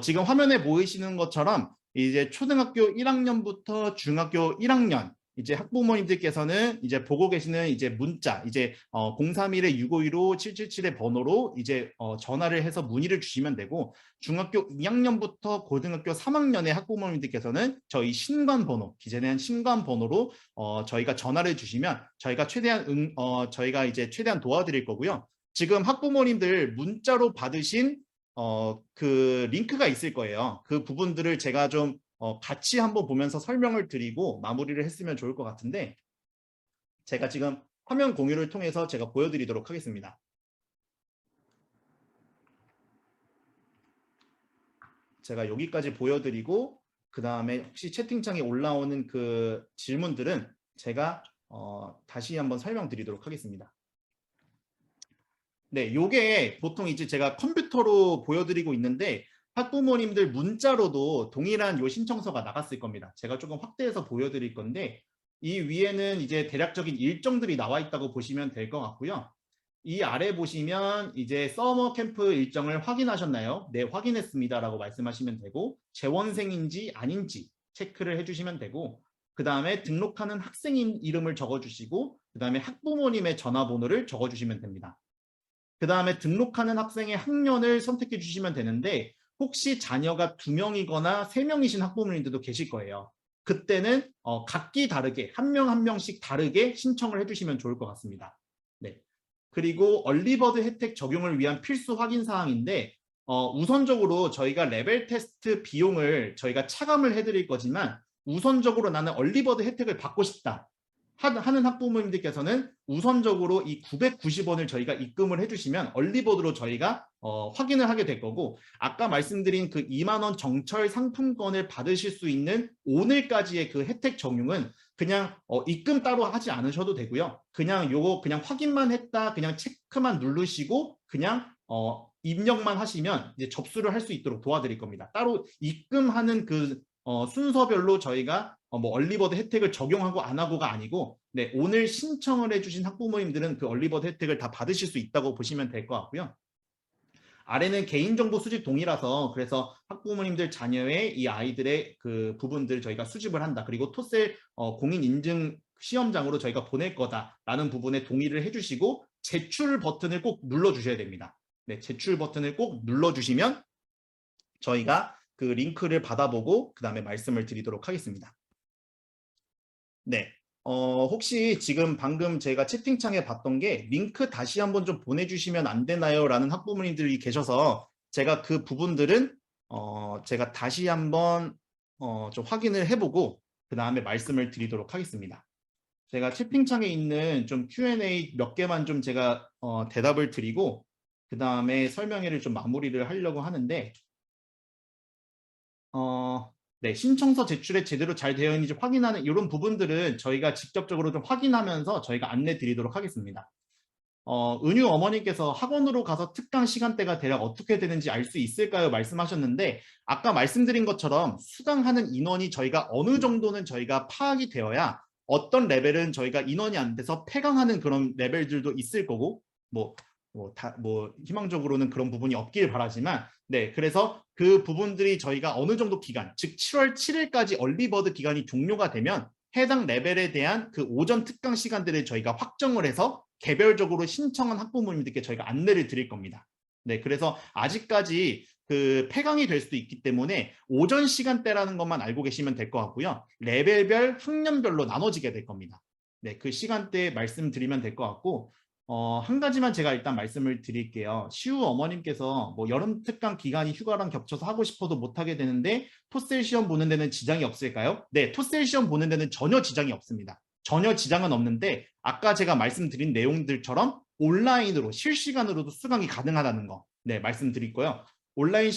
지금 화면에 보이시는 것처럼 이제 초등학교 1학년부터 중학교 1학년 이제 학부모님들께서는 이제 보고 계시는 이제 문자 이제 031-651-5777의 번호로 이제 전화를 해서 문의를 주시면 되고, 중학교 2학년부터 고등학교 3학년의 학부모님들께서는 저희 신관 번호 기재된 신관 번호로 저희가 전화를 주시면 저희가 저희가 이제 최대한 도와드릴 거고요. 지금 학부모님들 문자로 받으신 그 링크가 있을 거예요. 그 부분들을 제가 좀 같이 한번 보면서 설명을 드리고 마무리를 했으면 좋을 것 같은데, 제가 지금 화면 공유를 통해서 제가 보여드리도록 하겠습니다. 제가 여기까지 보여드리고 그 다음에 혹시 채팅창에 올라오는 그 질문들은 제가 다시 한번 설명드리도록 하겠습니다. 네, 요게 보통 이제 제가 컴퓨터로 보여드리고 있는데 학부모님들 문자로도 동일한 요 신청서가 나갔을 겁니다. 제가 조금 확대해서 보여드릴 건데 이 위에는 이제 대략적인 일정들이 나와 있다고 보시면 될 것 같고요. 이 아래 보시면 이제 서머 캠프 일정을 확인하셨나요? 네, 확인했습니다 라고 말씀하시면 되고, 재원생인지 아닌지 체크를 해주시면 되고, 그 다음에 등록하는 학생인 이름을 적어주시고, 그 다음에 학부모님의 전화번호를 적어주시면 됩니다. 그 다음에 등록하는 학생의 학년을 선택해 주시면 되는데, 혹시 자녀가 2명이거나 3명이신 학부모님들도 계실 거예요. 그때는 각기 다르게 한 명 한 명씩 다르게 신청을 해주시면 좋을 것 같습니다. 네. 그리고 얼리버드 혜택 적용을 위한 필수 확인 사항인데, 우선적으로 저희가 레벨 테스트 비용을 저희가 차감을 해드릴 거지만 우선적으로 나는 얼리버드 혜택을 받고 싶다 하는 학부모님들께서는 우선적으로 이 990원을 저희가 입금을 해주시면 얼리버드로 저희가 확인을 하게 될 거고, 아까 말씀드린 그 2만 원 정철 상품권을 받으실 수 있는 오늘까지의 그 혜택 적용은 그냥 입금 따로 하지 않으셔도 되고요. 그냥 요거 그냥 확인만 했다, 그냥 체크만 누르시고 그냥 입력만 하시면 이제 접수를 할 수 있도록 도와드릴 겁니다. 따로 입금하는 그 순서별로 저희가 뭐 얼리버드 혜택을 적용하고 안 하고가 아니고, 네, 오늘 신청을 해주신 학부모님들은 그 얼리버드 혜택을 다 받으실 수 있다고 보시면 될 것 같고요. 아래는 개인정보 수집 동의라서, 그래서 학부모님들 자녀의 이 아이들의 그 부분들 저희가 수집을 한다. 그리고 토셀 공인인증 시험장으로 저희가 보낼 거다라는 부분에 동의를 해주시고 제출 버튼을 꼭 눌러주셔야 됩니다. 네, 제출 버튼을 꼭 눌러주시면 저희가 그 링크를 받아보고 그 다음에 말씀을 드리도록 하겠습니다. 네, 혹시 지금 방금 제가 채팅창에 봤던 게 링크 다시 한번 좀 보내주시면 안 되나요? 라는 학부모님들이 계셔서 제가 그 부분들은 제가 다시 한번 좀 확인을 해보고 그 다음에 말씀을 드리도록 하겠습니다. 제가 채팅창에 있는 좀 Q&A 몇 개만 좀 제가 대답을 드리고 그 다음에 설명회를 좀 마무리를 하려고 하는데, 네, 신청서 제출에 제대로 잘 되어 있는지 확인하는 이런 부분들은 저희가 직접적으로 좀 확인하면서 저희가 안내 드리도록 하겠습니다. 은유 어머니께서 학원으로 가서 특강 시간대가 대략 어떻게 되는지 알 수 있을까요? 말씀하셨는데, 아까 말씀드린 것처럼 수강하는 인원이 저희가 어느 정도는 저희가 파악이 되어야 어떤 레벨은 저희가 인원이 안 돼서 폐강하는 그런 레벨들도 있을 거고, 희망적으로는 그런 부분이 없길 바라지만, 네, 그래서 그 부분들이 저희가 어느 정도 기간, 즉 7월 7일까지 얼리버드 기간이 종료가 되면 해당 레벨에 대한 그 오전 특강 시간들을 저희가 확정을 해서 개별적으로 신청한 학부모님들께 저희가 안내를 드릴 겁니다. 네, 그래서 아직까지 그 폐강이 될 수도 있기 때문에 오전 시간대라는 것만 알고 계시면 될 것 같고요. 레벨별 학년별로 나눠지게 될 겁니다. 네, 그 시간대에 말씀드리면 될 것 같고, 한 가지만 제가 일단 말씀을 드릴게요. 시우 어머님께서 뭐 여름 특강 기간이 휴가랑 겹쳐서 하고 싶어도 못하게 되는데 토셀 시험 보는 데는 지장이 없을까요? 네, 토셀 시험 보는 데는 전혀 지장이 없습니다. 전혀 지장은 없는데 아까 제가 말씀드린 내용들처럼 온라인으로 실시간으로도 수강이 가능하다는 거, 네, 말씀드릴 거예요. 온라인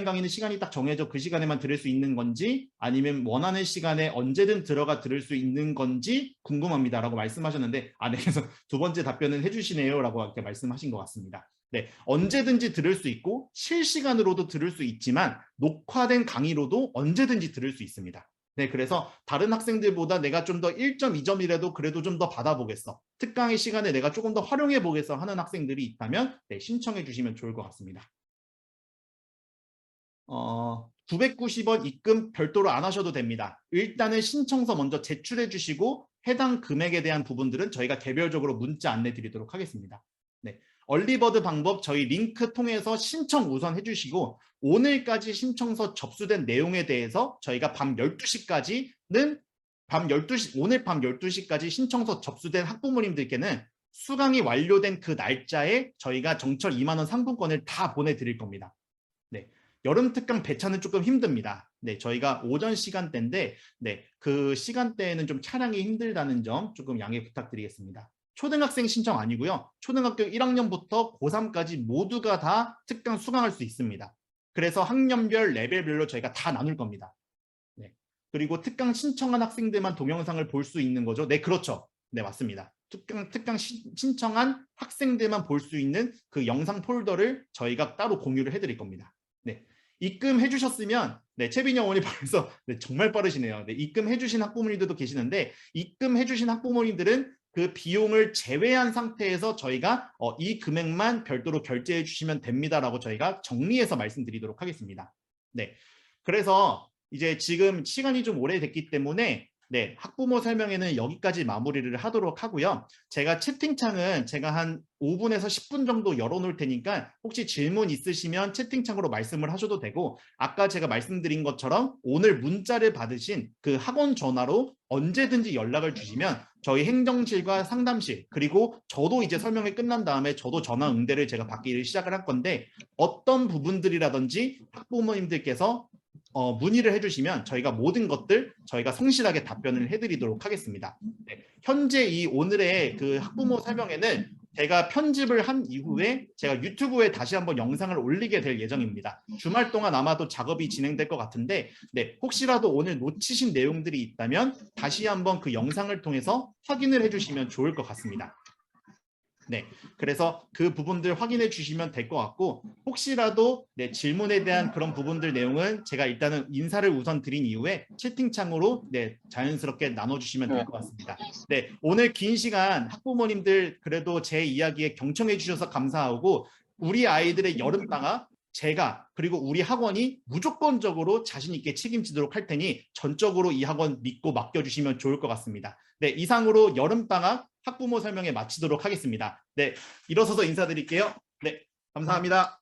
강의는 시간이 딱 정해져 그 시간에만 들을 수 있는 건지 아니면 원하는 시간에 언제든 들어가 들을 수 있는 건지 궁금합니다 라고 말씀하셨는데, 네, 그래서 두 번째 답변은 해주시네요 라고 이렇게 말씀하신 것 같습니다. 네, 언제든지 들을 수 있고 실시간으로도 들을 수 있지만 녹화된 강의로도 언제든지 들을 수 있습니다. 네, 그래서 다른 학생들보다 내가 좀 더 1.2점이라도 그래도 좀 더 받아보겠어, 특강의 시간에 내가 조금 더 활용해 보겠어 하는 학생들이 있다면 네, 신청해 주시면 좋을 것 같습니다. 990원 입금 별도로 안 하셔도 됩니다. 일단은 신청서 먼저 제출해 주시고 해당 금액에 대한 부분들은 저희가 개별적으로 문자 안내 드리도록 하겠습니다. 네, 얼리버드 방법 저희 링크 통해서 신청 우선 해주시고 오늘까지 신청서 접수된 내용에 대해서 저희가 밤 12시까지는 오늘 밤 12시까지 신청서 접수된 학부모님들께는 수강이 완료된 그 날짜에 저희가 정철 2만 원 상품권을 다 보내드릴 겁니다. 네, 여름 특강 배차는 조금 힘듭니다. 네, 저희가 오전 시간대인데, 네, 그 시간대에는 좀 차량이 힘들다는 점 조금 양해 부탁드리겠습니다. 초등학생 신청 아니고요. 초등학교 1학년부터 고3까지 모두가 다 특강 수강할 수 있습니다. 그래서 학년별 레벨별로 저희가 다 나눌 겁니다. 네, 그리고 특강 신청한 학생들만 동영상을 볼 수 있는 거죠. 네, 그렇죠. 네, 맞습니다. 특강 신청한 학생들만 볼 수 있는 그 영상 폴더를 저희가 따로 공유를 해드릴 겁니다. 네, 입금해 주셨으면, 네, 채빈이 어머니 벌써 네, 정말 빠르시네요. 네, 입금해 주신 학부모님들도 계시는데 입금해 주신 학부모님들은 그 비용을 제외한 상태에서 저희가 이 금액만 별도로 결제해 주시면 됩니다라고 저희가 정리해서 말씀드리도록 하겠습니다. 네, 그래서 이제 지금 시간이 좀 오래됐기 때문에 네, 학부모 설명회는 여기까지 마무리를 하도록 하고요. 제가 채팅창은 제가 한 5분에서 10분 정도 열어놓을 테니까 혹시 질문 있으시면 채팅창으로 말씀을 하셔도 되고, 아까 제가 말씀드린 것처럼 오늘 문자를 받으신 그 학원 전화로 언제든지 연락을 주시면 저희 행정실과 상담실, 그리고 저도 이제 설명회 끝난 다음에 저도 전화 응대를 제가 받기를 시작을 할 건데, 어떤 부분들이라든지 학부모님들께서 문의를 해주시면 저희가 모든 것들 저희가 성실하게 답변을 해드리도록 하겠습니다. 네, 현재 이 오늘의 그 학부모 설명회는 제가 편집을 한 이후에 제가 유튜브에 다시 한번 영상을 올리게 될 예정입니다. 주말 동안 아마도 작업이 진행될 것 같은데 네, 혹시라도 오늘 놓치신 내용들이 있다면 다시 한번 그 영상을 통해서 확인을 해주시면 좋을 것 같습니다. 네, 그래서 그 부분들 확인해 주시면 될 것 같고 혹시라도 네, 질문에 대한 그런 부분들 내용은 제가 일단은 인사를 우선 드린 이후에 채팅창으로 네, 자연스럽게 나눠주시면 될 것 같습니다. 네, 오늘 긴 시간 학부모님들 그래도 제 이야기에 경청해 주셔서 감사하고 우리 아이들의 여름방학 제가 그리고 우리 학원이 무조건적으로 자신 있게 책임지도록 할 테니 전적으로 이 학원 믿고 맡겨주시면 좋을 것 같습니다. 네, 이상으로 여름방학 학부모 설명회 마치도록 하겠습니다. 네, 일어서서 인사드릴게요. 네, 감사합니다.